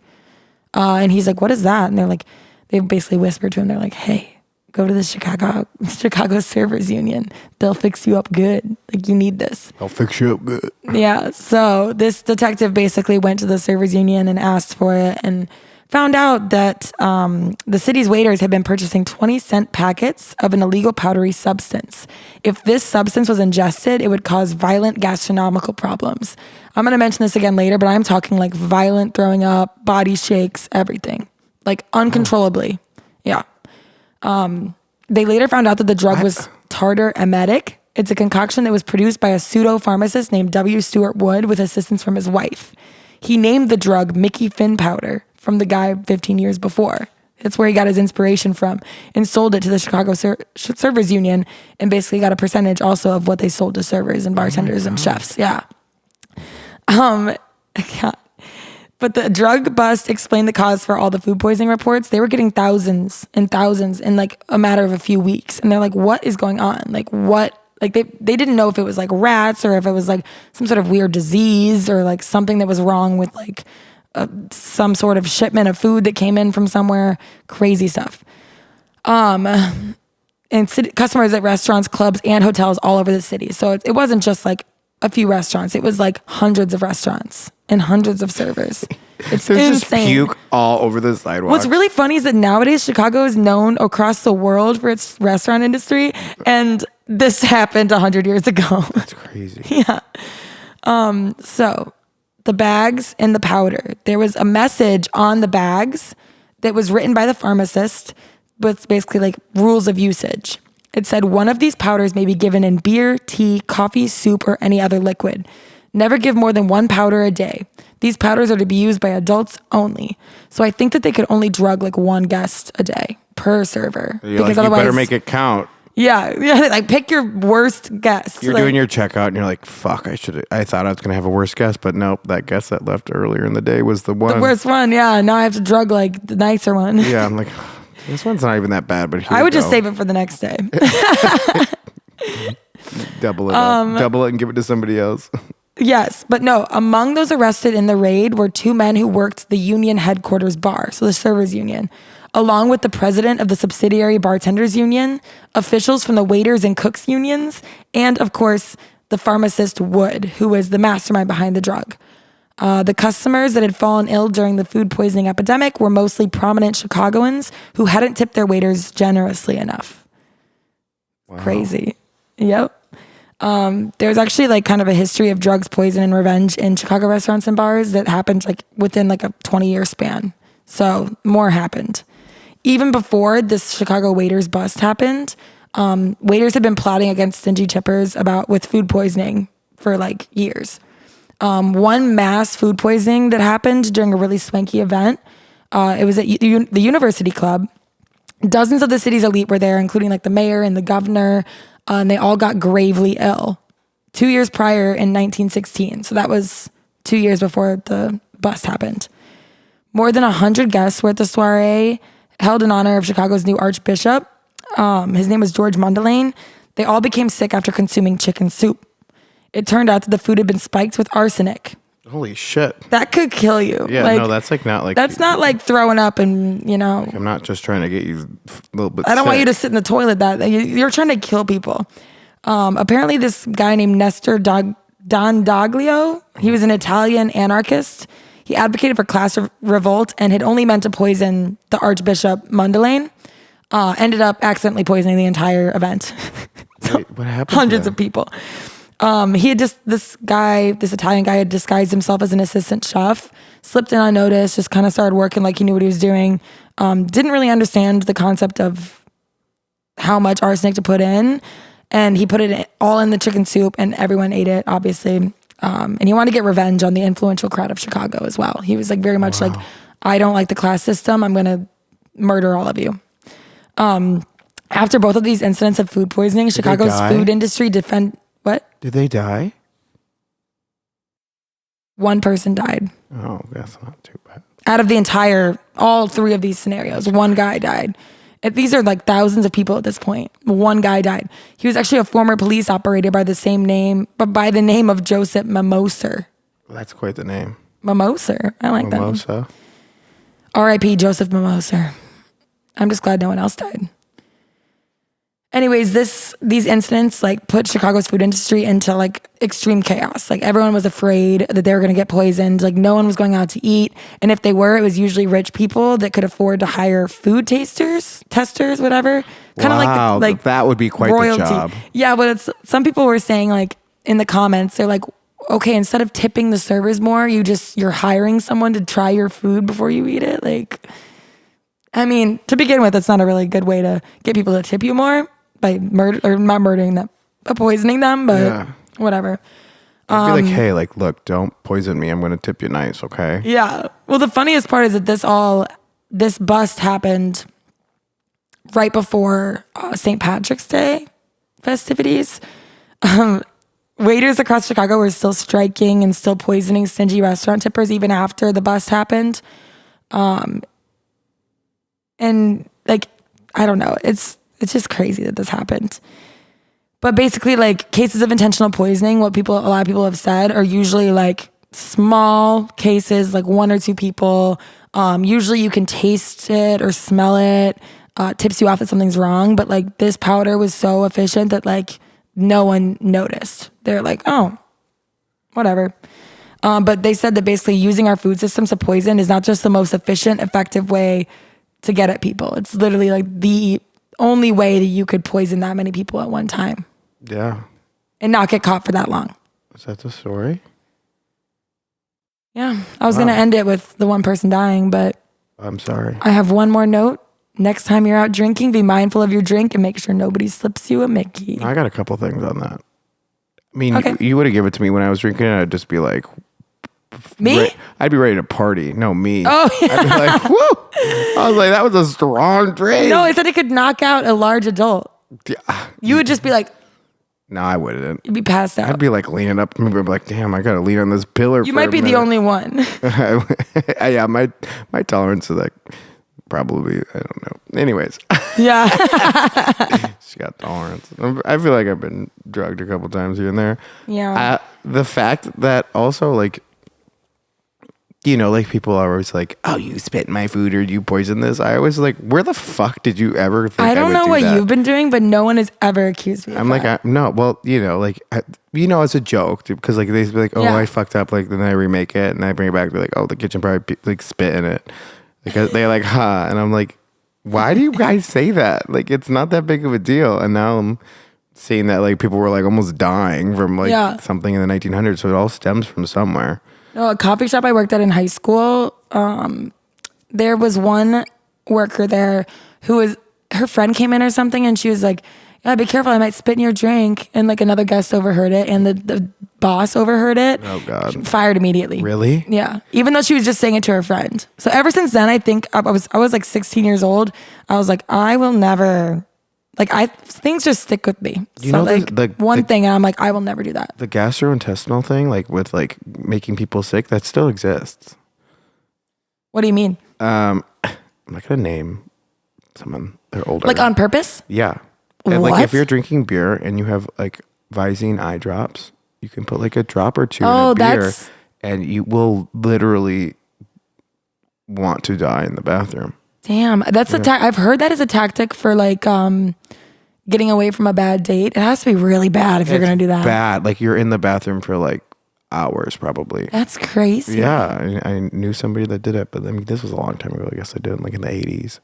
And he's like, what is that? And they basically whispered to him. They're like, hey, go to the Chicago Servers Union. They'll fix you up good. Like, you need this. I'll fix you up good. Yeah. So this detective basically went to the Servers Union and asked for it and found out that the city's waiters had been purchasing 20-cent packets of an illegal powdery substance. If this substance was ingested, it would cause violent gastronomical problems. I'm going to mention this again later, but I'm talking like violent throwing up, body shakes, everything. Like uncontrollably. Yeah. They later found out that the drug was tartar emetic. It's a concoction that was produced by a pseudo-pharmacist named W. Stewart Wood with assistance from his wife. He named the drug Mickey Finn powder from the guy 15 years before. That's where he got his inspiration from, and sold it to the Chicago Servers Union and basically got a percentage also of what they sold to servers and bartenders and chefs. Yeah. But the drug bust explained the cause for all the food poisoning reports. They were getting thousands and thousands in like a matter of a few weeks. And they're like, what is going on? Like what? Like they didn't know if it was like rats or if it was like some sort of weird disease or like something that was wrong with like some sort of shipment of food that came in from somewhere. Crazy stuff. And customers at restaurants, clubs, and hotels all over the city. So it wasn't just like a few restaurants. It was like hundreds of restaurants and hundreds of servers. It's There's insane. Just puke all over the sidewalk. What's really funny is that nowadays Chicago is known across the world for its restaurant industry, and this happened 100 years ago. That's crazy. Yeah. So the bags and the powder. There was a message on the bags that was written by the pharmacist with basically like rules of usage. It said, one of these powders may be given in beer, tea, coffee, soup, or any other liquid. Never give more than 1 powder a day. These powders are to be used by adults only. So I think that they could only drug like 1 guest a day per server. Because otherwise, you better make it count. Yeah. Like pick your worst guest. You're doing your checkout and you're like, fuck, I thought I was going to have a worse guest, but nope, that guest that left earlier in the day was the one. The worst one, yeah. Now I have to drug like the nicer one. Yeah, I'm like, this one's not even that bad, but I would just save it for the next day. Double it and give it to somebody else. Yes, but no, among those arrested in the raid were 2 men who worked the union headquarters bar, so the servers union, along with the president of the subsidiary bartenders union, officials from the waiters and cooks unions, and of course, the pharmacist Wood, who was the mastermind behind the drug. The customers that had fallen ill during the food poisoning epidemic were mostly prominent Chicagoans who hadn't tipped their waiters generously enough. Wow. Crazy. Yep. There's actually like kind of a history of drugs, poison, and revenge in Chicago restaurants and bars that happened like within like a 20-year span. So more happened. Even before this Chicago waiters bust happened, waiters had been plotting against stingy tippers with food poisoning for like years. One mass food poisoning that happened during a really swanky event, it was at the University Club. Dozens of the city's elite were there, including like the mayor and the governor, and they all got gravely ill 2 years prior in 1916. So that was 2 years before the bust happened. More than 100 guests were at the soiree held in honor of Chicago's new archbishop. His name was George Mundelein. They all became sick after consuming chicken soup. It turned out that the food had been spiked with arsenic. Holy shit. That could kill you. Yeah, no, that's like not like... That's not like throwing up and, you know... Like I'm not just trying to get you a little bit I don't want sick. you to sit in the toilet. You're trying to kill people. Apparently this guy named Nestor Dondaglio, he was an Italian anarchist. He advocated for class revolt and had only meant to poison the Archbishop Mundelein. Ended up accidentally poisoning the entire event. So Wait, what happened? Hundreds of people. He had this Italian guy had disguised himself as an assistant chef, slipped in unnoticed, just kind of started working like he knew what he was doing. Didn't really understand the concept of how much arsenic to put in. And he put it all in the chicken soup and everyone ate it, obviously. And he wanted to get revenge on the influential crowd of Chicago as well. He was like very much like, I don't like the class system. I'm going to murder all of you. After both of these incidents of food poisoning, Chicago's food industry What? Did they die? One person died. Oh, that's not too bad. Out of all three of these scenarios, one guy died. These are like thousands of people at this point. One guy died. He was actually a former police operator by the name of Joseph Mimoser. That's quite the name. Mimoser. I like Mimosa. that name. R.I.P. Joseph Mimoser. I'm just glad no one else died. Anyways, these incidents like put Chicago's food industry into like extreme chaos. Like everyone was afraid that they were going to get poisoned. Like no one was going out to eat. And if they were, it was usually rich people that could afford to hire food testers, whatever. Kind of like that would be quite royalty. The job. Yeah, but some people were saying like in the comments, they're like, okay, instead of tipping the servers more, you're hiring someone to try your food before you eat it. Like, I mean, to begin with, it's not a really good way to get people to tip you more. By not murdering them, but poisoning them, but whatever. I'd be like, hey, like, look, don't poison me. I'm going to tip you nice, okay? Yeah. Well, the funniest part is that this bust happened right before St. Patrick's Day festivities. Waiters across Chicago were still striking and still poisoning stingy restaurant tippers even after the bust happened. And like, I don't know. It's just crazy that this happened. But basically, like cases of intentional poisoning, a lot of people have said are usually like small cases, like one or two people. Usually you can taste it or smell it, tips you off that something's wrong. But like this powder was so efficient that like no one noticed. They're like, oh, whatever. But they said that basically using our food systems to poison is not just the most efficient, effective way to get at people. It's literally like the only way that you could poison that many people at one time. Yeah. And not get caught for that long. Is that the story? Yeah. I was going to end it with the one person dying, but I'm sorry. I have one more note. Next time you're out drinking, be mindful of your drink and make sure nobody slips you a Mickey. I got a couple things on that. I mean, you would have given it to me when I was drinking, and I'd just be like... Me? I'd be ready to party. No, me. Oh, yeah. I'd be like, whoo! I was like, that was a strong drink. No, it said it could knock out a large adult. Yeah. You would just be like... No, I wouldn't. You'd be passed out. I'd be like leaning up. Maybe I'd be like, damn, I got to lean on this pillar. You might be the only one. Yeah, my tolerance is like probably, I don't know. Anyways. Yeah. She's got tolerance. I feel like I've been drugged a couple times here and there. Yeah. The fact that also like, you know, like people are always like, oh, you spit in my food or you poison this. I always like, where the fuck did you ever think I don't know what that? You've been doing, but no one has ever accused me of that. Like, no, well, you know, like, it's a joke because like they be like, oh, I fucked up. Like then I remake it and I bring it back. They're like, oh, the kitchen probably like spit in it. Like they're like, huh. And I'm like, why do you guys say that? Like, it's not that big of a deal. And now I'm seeing that like people were like almost dying from like something in the 1900s. So it all stems from somewhere. No, a coffee shop I worked at in high school, there was one worker there her friend came in or something and she was like, yeah, be careful, I might spit in your drink. And like another guest overheard it and the boss overheard it. Oh God. She fired immediately. Really? Yeah. Even though she was just saying it to her friend. So ever since then, I think I was like 16 years old. I was like, I will never... Like things just stick with me. You know, like one thing, and I'm like, I will never do that. The gastrointestinal thing, like with like making people sick, that still exists. What do you mean? I'm not gonna name someone. They're older. Like on purpose? Yeah. What? And like if you're drinking beer and you have like Visine eye drops, you can put like a drop or two in a beer, and you will literally want to die in the bathroom. Damn, that's I've heard that is a tactic for like getting away from a bad date. It has to be really bad if you're gonna do that. Bad, like you're in the bathroom for like hours probably. That's crazy. Yeah, I knew somebody that did it, but I mean, this was a long time ago. I guess I did, like in the 80s.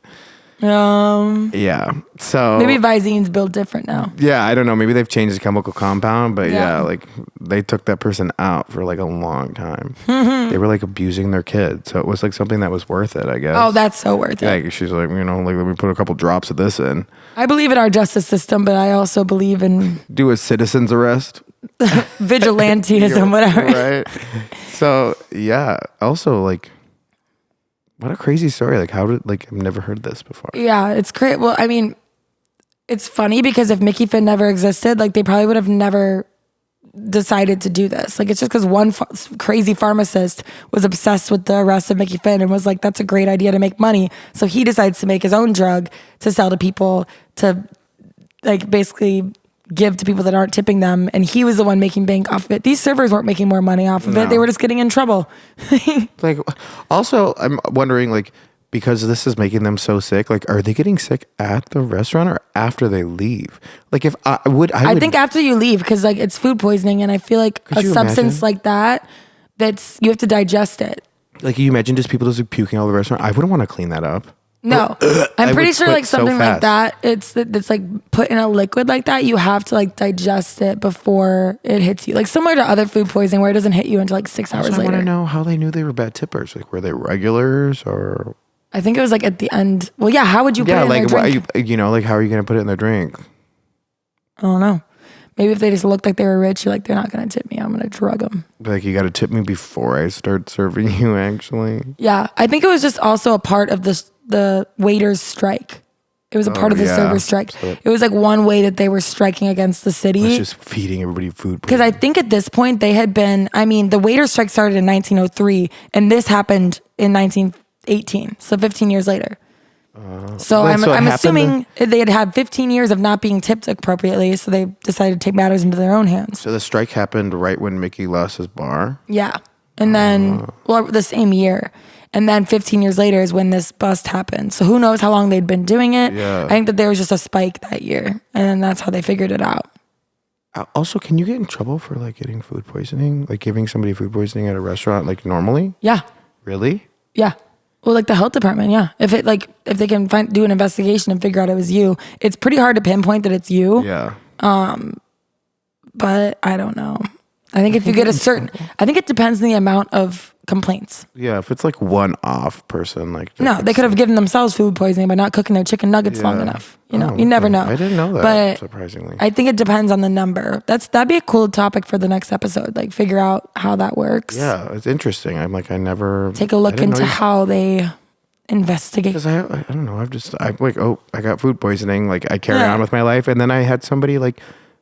Yeah. So maybe Visene's built different now. Yeah, I don't know. Maybe they've changed the chemical compound, but yeah, like they took that person out for like a long time. They were like abusing their kid, so it was like something that was worth it, I guess. Oh, that's so worth it. Like she's like, like let me put a couple drops of this in. I believe in our justice system, but I also believe in do a citizen's arrest, vigilantism, whatever. Right. So yeah. Also, like, what a crazy story. Like, how did, like, I've never heard this before. Yeah, it's great. Well, I mean, it's funny because if Mickey Finn never existed, like, they probably would have never decided to do this. Like, it's just because one crazy pharmacist was obsessed with the arrest of Mickey Finn and was like, that's a great idea to make money. So he decides to make his own drug to sell to people to, like, basically give to people that aren't tipping them, and he was the one making bank off of it. These servers weren't making more money off of it. They were just getting in trouble. Like, also, I'm wondering, like, because this is making them so sick, like, are they getting sick at the restaurant or after they leave? Like, if I think after you leave, because like it's food poisoning, and I feel like a substance like that, that's you have to digest it. Like, you imagine just people just like, puking all over the restaurant. I wouldn't want to clean that up. No, I'm pretty sure like something like that. It's like put in a liquid like that. You have to like digest it before it hits you. Like similar to other food poisoning where it doesn't hit you until like 6 hours later. I want to know how they knew they were bad tippers. Like, were they regulars or? I think it was like at the end. Well, yeah. How would you put it in their drink? Like how are you going to put it in their drink? I don't know. Maybe if they just looked like they were rich, you're like, they're not going to tip me. I'm going to drug them. Like, you got to tip me before I start serving you, actually. Yeah. I think it was just also a part of the waiters' strike. It was a part of the server strike. So it was like one way that they were striking against the city. It's just feeding everybody food. Because I think at this point they had been, the waiters' strike started in 1903 and this happened in 1918. So 15 years later. So I'm assuming they had 15 years of not being tipped appropriately, so they decided to take matters into their own hands. So the strike happened right when Mickey lost his bar? Yeah. And then, the same year. And then 15 years later is when this bust happened. So who knows how long they'd been doing it. Yeah. I think that there was just a spike that year. And then that's how they figured it out. Also, can you get in trouble for like getting food poisoning? Like giving somebody food poisoning at a restaurant like normally? Yeah. Really? Yeah. Well, like the health department, yeah. If they can do an investigation and figure out it was you, it's pretty hard to pinpoint that it's you. Yeah. But I don't know. I think if you get I think it depends on the amount of complaints. Yeah, if it's like one off person, like no, they could have given themselves food poisoning by not cooking their chicken nuggets long enough. You never know. I didn't know that. But surprisingly, I think it depends on the number. That'd be a cool topic for the next episode. Like figure out how that works. Yeah, it's interesting. I'm like, I never take a look into how they investigate. Because I don't know. I'm like, oh, I got food poisoning. Like I carry on with my life, and then I had somebody like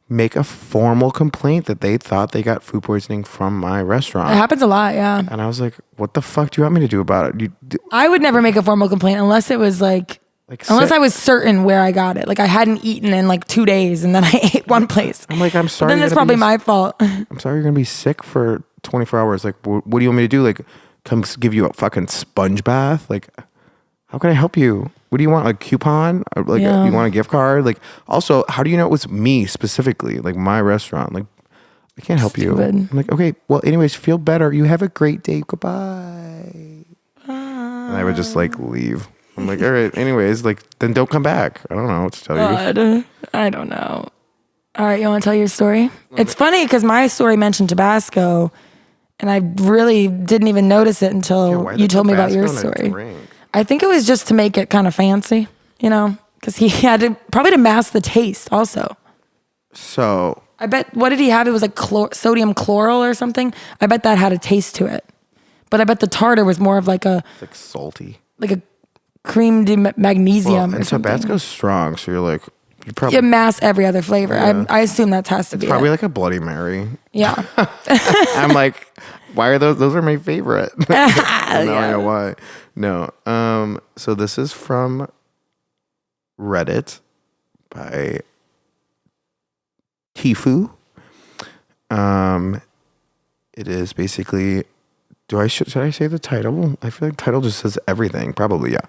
make a formal complaint that they thought they got food poisoning from my restaurant. It happens a lot, yeah. And I was like, what the fuck do you want me to do about it? I would never make a formal complaint unless it was unless I was certain where I got it. Like I hadn't eaten in like 2 days and then I ate one place. I'm like, I'm sorry. But then it's probably my fault. I'm sorry you're going to be sick for 24 hours. Like, what do you want me to do? Like, come give you a fucking sponge bath? Like, how can I help you? What do you want? Like coupon? Or like you want a gift card? Like also, how do you know it was me specifically? Like my restaurant? Like I can't help you. I'm like, okay, well, anyways, feel better. You have a great day. Goodbye. And I would just like leave. I'm like, all right, anyways, like then don't come back. I don't know what to tell you. I don't know. All right, you want to tell your story? It's funny because my story mentioned Tabasco, and I really didn't even notice it until you told me about your story. I think it was just to make it kind of fancy, because he had to probably to mask the taste also. So I bet, what did he have? It was like sodium chloral or something. I bet that had a taste to it. But I bet the tartar was more of like it's like salty. Like a creamed magnesium or something. And Tabasco's strong, so you're like, you mask every other flavor. Yeah. I assume that has to be probably like a Bloody Mary. Yeah. I'm like, why are those are my favorite. I know why. No. So this is from Reddit by Tifu. It is basically Should I say the title? I feel like title just says everything. Probably, yeah.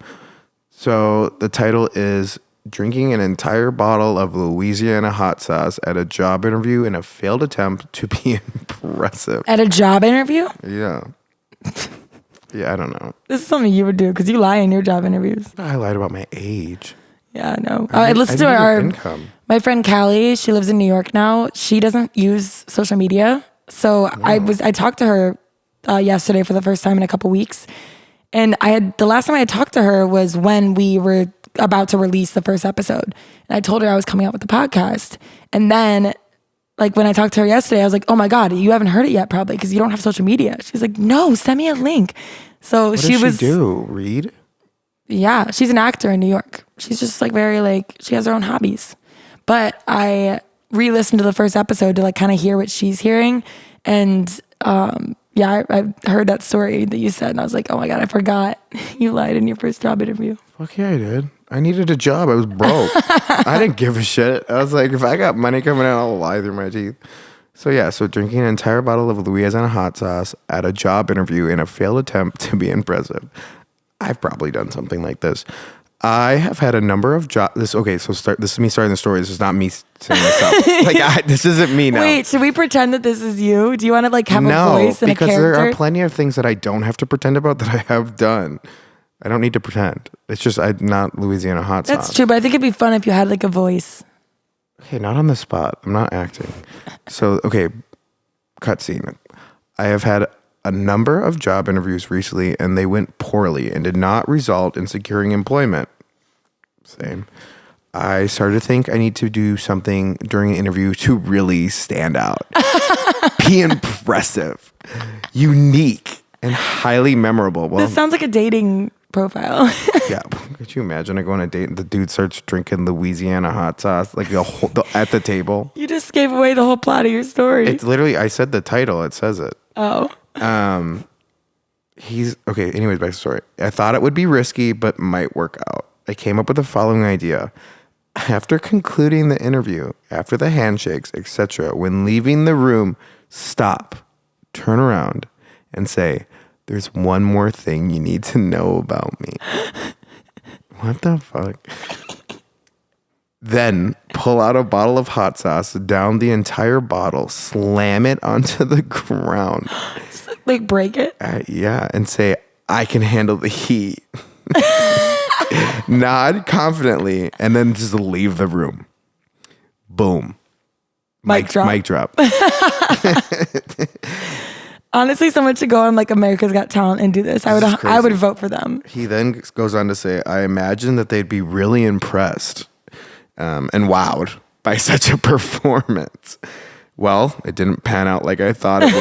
So the title is drinking an entire bottle of Louisiana hot sauce at a job interview in a failed attempt to be impressive. At a job interview? Yeah. Yeah, I don't know. This is something you would do because you lie in your job interviews. I lied about my age. Yeah, I know. I listened to our income. My friend Callie. She lives in New York now. She doesn't use social media, so I talked to her yesterday for the first time in a couple weeks, and the last time I had talked to her was when we were about to release the first episode, and I told her I was coming out with the podcast, and then. Like when I talked to her yesterday, I was like, oh my God, you haven't heard it yet probably because you don't have social media. She's like, no, send me a link. So what does she do? Read? Yeah, she's an actor in New York. She's just like she has her own hobbies. But I re-listened to the first episode to like kind of hear what she's hearing. And I heard that story that you said and I was like, oh my God, I forgot you lied in your first job interview. Fuck yeah, I did. I needed a job. I was broke. I didn't give a shit. I was like, if I got money coming in, I'll lie through my teeth. So drinking an entire bottle of Louisiana hot sauce at a job interview in a failed attempt to be impressive. I've probably done something like this. I have had a number of jobs. This is me starting the story. This is not me saying this up. This isn't me now. Not should we pretend that this is you? Do you want to like have a voice and a character? No, because there are plenty of things that I don't have to pretend about that I have done. I don't need to pretend. It's just I'm not Louisiana hot sauce. That's true, but I think it'd be fun if you had like a voice. Okay, not on the spot. I'm not acting. So, okay, cutscene. I have had a number of job interviews recently, and they went poorly and did not result in securing employment. Same. I started to think I need to do something during an interview to really stand out. Be impressive, unique, and highly memorable. Well, this sounds like a dating profile. Yeah. Could you imagine I go on a date and the dude starts drinking Louisiana hot sauce like at the table? You just gave away the whole plot of your story. It's literally, I said the title. It says it. Oh. He's okay. Anyways, back to the story. I thought it would be risky, but might work out. I came up with the following idea. After concluding the interview, after the handshakes, etc., when leaving the room, stop, turn around, and say, "There's one more thing you need to know about me." What the fuck? Then pull out a bottle of hot sauce, down the entire bottle, slam it onto the ground. Like break it? Yeah, and say, "I can handle the heat." Nod confidently, and then just leave the room. Boom. Mic drop. Mic drop. Honestly, someone should go on like America's Got Talent and do this. I would vote for them. He then goes on to say, "I imagine that they'd be really impressed and wowed by such a performance." Well, it didn't pan out like I thought it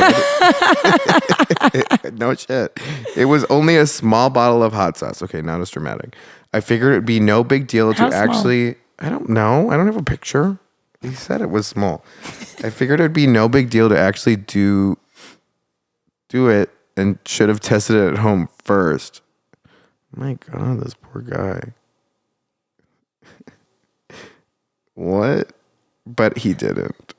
would. No shit. It was only a small bottle of hot sauce. Okay, not as dramatic. I figured it'd be no big deal to actually... I don't know. I don't have a picture. He said it was small. I figured it'd be no big deal to actually do it and should have tested it at home first. My God, this poor guy. What? But he didn't.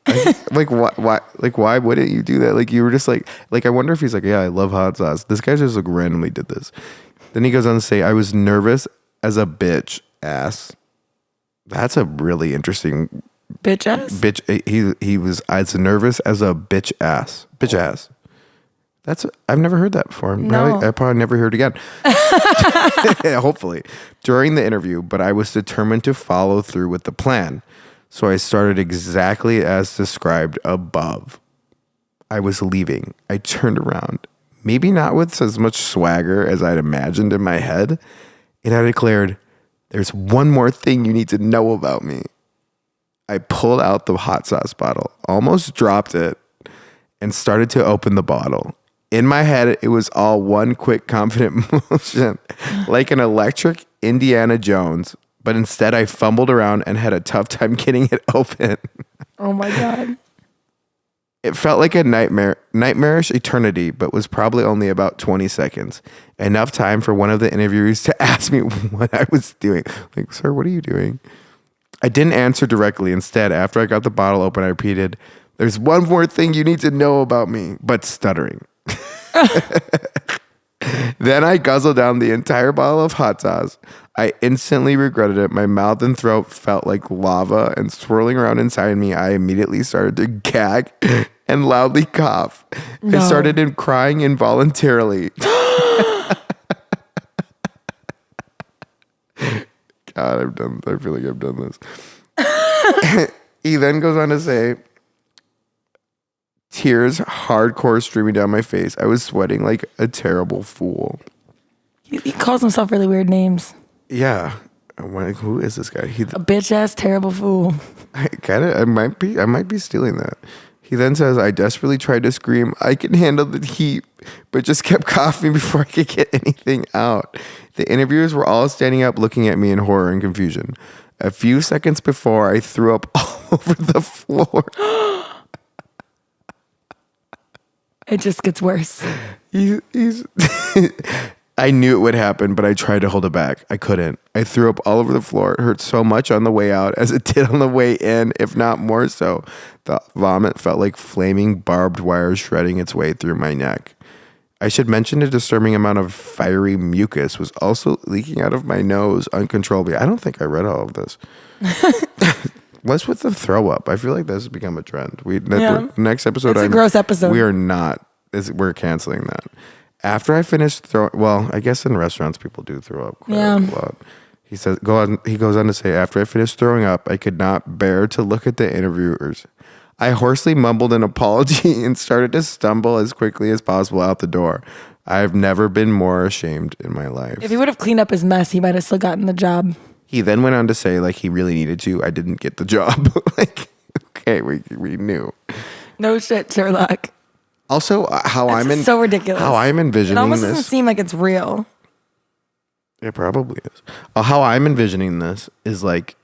Why wouldn't you do that? Like, you were just like, I wonder if he's like, yeah, I love hot sauce. This guy just like randomly did this. Then he goes on to say, "I was nervous as a bitch ass." That's a really interesting bitch ass. He was as nervous as a bitch ass. Bitch ass. I've never heard that before. No. I probably never heard it again. Hopefully. During the interview, but I was determined to follow through with the plan. So I started exactly as described above. I was leaving. I turned around, maybe not with as much swagger as I'd imagined in my head, and I declared, "There's one more thing you need to know about me." I pulled out the hot sauce bottle, almost dropped it, and started to open the bottle. In my head, it was all one quick, confident motion, like an electric Indiana Jones. But instead, I fumbled around and had a tough time getting it open. Oh my God. It felt like a nightmarish eternity, but was probably only about 20 seconds. Enough time for one of the interviewers to ask me what I was doing. Like, "Sir, what are you doing?" I didn't answer directly. Instead, after I got the bottle open, I repeated, "There's one more thing you need to know about me," but stuttering. Then I guzzled down the entire bottle of hot sauce. I instantly regretted it. My mouth and throat felt like lava and swirling around inside me. I immediately started to gag and loudly cough. I started crying involuntarily. God, I feel like I've done this. He then goes on to say, tears hardcore streaming down my face. I was sweating like a terrible fool. He calls himself really weird names. Yeah. I'm like, who is this guy? A bitch ass terrible fool. I might be stealing that. He then says, I desperately tried to scream, I can handle the heat, but just kept coughing before I could get anything out. The interviewers were all standing up looking at me in horror and confusion. A few seconds before, I threw up all over the floor. It just gets worse. I knew it would happen, but I tried to hold it back. I couldn't. I threw up all over the floor. It hurt so much on the way out as it did on the way in, if not more so. The vomit felt like flaming barbed wire shredding its way through my neck. I should mention a disturbing amount of fiery mucus was also leaking out of my nose uncontrollably. I don't think I read all of this. What's with the throw up? I feel like this has become a trend. Next episode, it's a gross episode. We are not. We're canceling that. After I finished I guess in restaurants people do throw up quite a lot. He goes on to say, after I finished throwing up, I could not bear to look at the interviewers. I hoarsely mumbled an apology and started to stumble as quickly as possible out the door. I've never been more ashamed in my life. If he would have cleaned up his mess, he might have still gotten the job. He then went on to say, like, he really needed to. I didn't get the job. Like, okay, we knew. No shit, Sherlock. Also, so ridiculous. How I'm envisioning it almost this. Doesn't seem like it's real. It probably is. How I'm envisioning this is like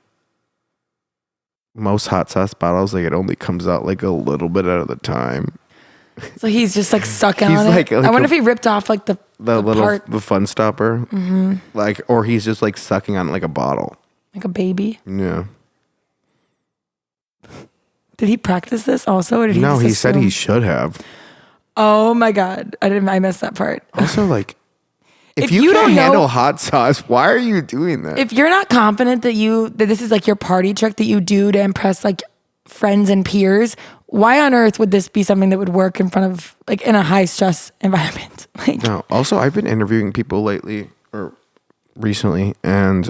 most hot sauce bottles, like it only comes out like a little bit at a time. So he's just like sucking on it. I wonder if he ripped off like the fun stopper, like, or he's just like sucking on it like a bottle, like a baby. Yeah. Did he practice this also, or did he? No, he said he should have. Oh my God, I missed that part. Also, like, if you can't handle hot sauce, why are you doing that? If you're not confident that this is like your party trick that you do to impress like friends and peers, why on earth would this be something that would work in front of like in a high stress environment? Like, no. Also, I've been interviewing people lately or recently, and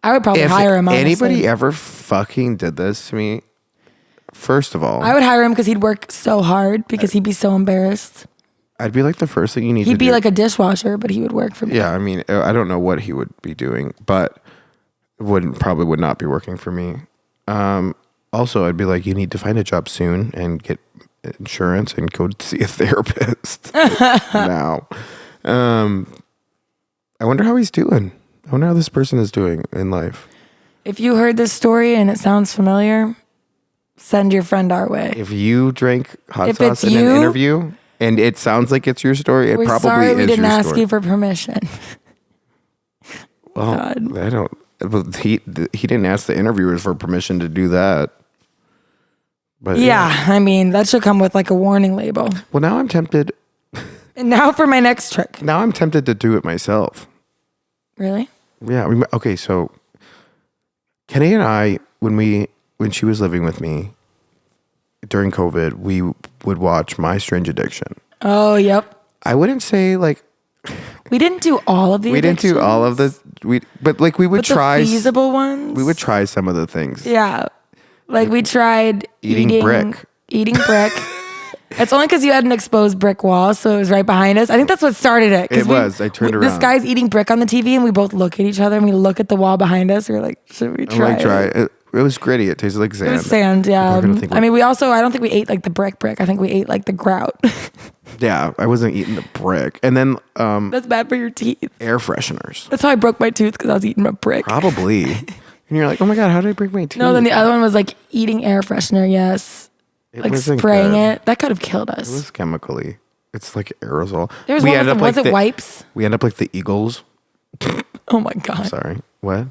I would probably hire him. Honestly. Anybody ever fucking did this to me? First of all, I would hire him because he'd work so hard because he'd be so embarrassed. I'd be like the first thing you need to do. He'd be like a dishwasher, but he would work for me. Yeah, I mean, I don't know what he would be doing, but probably would not be working for me. Also, I'd be like, you need to find a job soon and get insurance and go see a therapist now. I wonder how he's doing. I wonder how this person is doing in life. If you heard this story and it sounds familiar, send your friend our way. If you drank hot sauce in an interview and it sounds like it's your story, it probably is your story. We didn't ask you for permission. Well, God. I don't. He didn't ask the interviewers for permission to do that. But I mean, that should come with like a warning label. Well, now I'm tempted. And now for my next trick. Now I'm tempted to do it myself. Really? Yeah. Okay. So Kenny and I, when she was living with me during COVID, we would watch My Strange Addiction. Oh, yep. I wouldn't say like we didn't do all of the. We didn't do all of the. We would try the feasible ones. We would try some of the things. Yeah, like we tried eating brick. Eating brick. It's only because you had an exposed brick wall, so it was right behind us. I think that's what started it. It was. I turned around. This guy's eating brick on the TV, and we both look at each other, and we look at the wall behind us. We're like, should we try? It was gritty. It tasted like sand. It was sand, yeah. I mean, I don't think we ate like the brick. I think we ate like the grout. Yeah, I wasn't eating the brick. And then that's bad for your teeth. Air fresheners. That's how I broke my tooth, because I was eating a brick. Probably. And you're like, oh my God, how did I break my tooth? No, then the other one was like eating air freshener, yes. Like spraying it. That could have killed us. It was chemically. It's like aerosol. There was was it wipes? We end up like the Eagles. Oh my God. I'm sorry. What?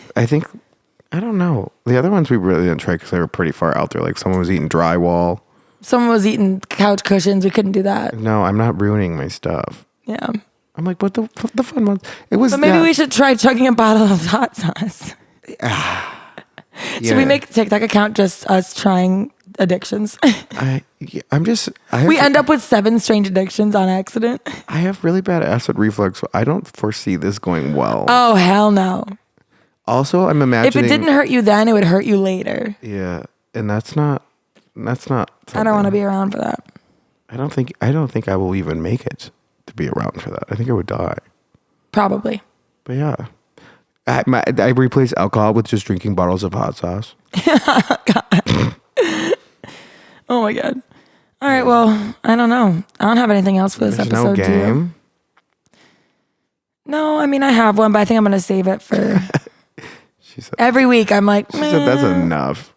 I don't know. The other ones we really didn't try because they were pretty far out there. Like someone was eating drywall. someone was eating couch cushions. We couldn't do that. No, I'm not ruining my stuff. Yeah. I'm like, but the fun one. It was. But maybe we should try chugging a bottle of hot sauce. Should we make a TikTok account just us trying addictions? We end up with 7 strange addictions on accident. I have really bad acid reflux, so I don't foresee this going well. Oh, hell no. Also, I'm imagining if it didn't hurt you then, it would hurt you later. Yeah, and that's not. I don't want to be around for that. I don't think I will even make it to be around for that. I think I would die. Probably. But yeah. I replace alcohol with just drinking bottles of hot sauce. God. Oh my God. All right, well, I don't know. I don't have anything else for this episode. No game? No, I mean, I have one, but I think I'm going to save it for every week. I'm like, she said that's enough.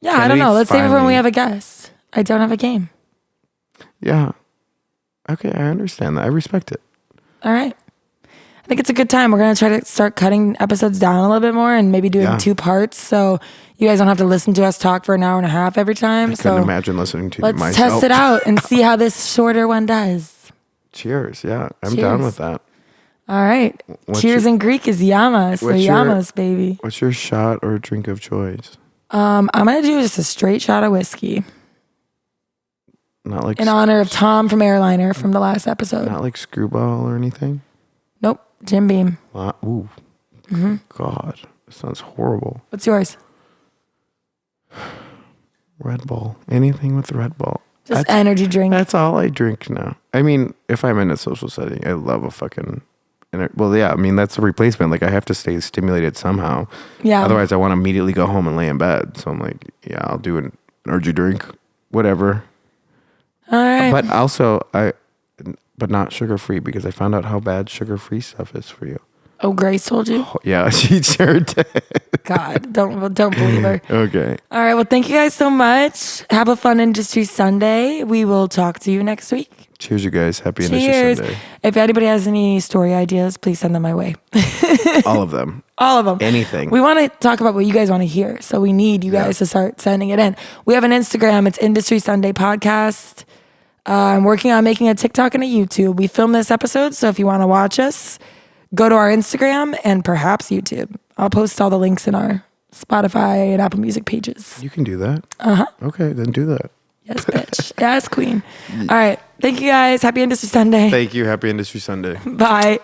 Yeah, I don't know. Let's save it for when we have a guest. I don't have a game. Yeah. Okay, I understand that. I respect it. All right. I think it's a good time. We're going to try to start cutting episodes down a little bit more and maybe doing 2 parts. So you guys don't have to listen to us talk for an hour and a half every time. I couldn't imagine listening to myself. Let's test it out and see how this shorter one does. Cheers. Yeah, I'm down with that. All right. Cheers in Greek is yama. So yamos, baby. What's your shot or drink of choice? I'm going to do just a straight shot of whiskey. Not like in honor of Tom from Airliner from the last episode. Not like Screwball or anything? Nope. Jim Beam. Ooh. God. That sounds horrible. What's yours? Red Bull. Anything with Red Bull. Just energy drink. That's all I drink now. I mean, if I'm in a social setting, I love a fucking... Well, yeah, I mean, that's a replacement. Like, I have to stay stimulated somehow. Yeah. Otherwise, I want to immediately go home and lay in bed. So I'm like, yeah, I'll do an energy drink. Whatever. All right. But also, but not sugar-free, because I found out how bad sugar-free stuff is for you. Oh, Grace told you? Oh, yeah, she sure did. God, don't believe her. Okay. All right, well, thank you guys so much. Have a fun Industry Sunday. We will talk to you next week. Cheers, you guys. Happy Industry Sunday. If anybody has any story ideas, please send them my way. All of them. All of them. Anything. We want to talk about what you guys want to hear, so we need you guys to start sending it in. We have an Instagram. It's Industry Sunday Podcast. I'm working on making a TikTok and a YouTube. We filmed this episode, so if you want to watch us, go to our Instagram and perhaps YouTube. I'll post all the links in our Spotify and Apple Music pages. You can do that. Uh-huh. Okay, then do that. Yes, bitch. Yes, queen. All right. Thank you, guys. Happy Industry Sunday. Thank you. Happy Industry Sunday. Bye.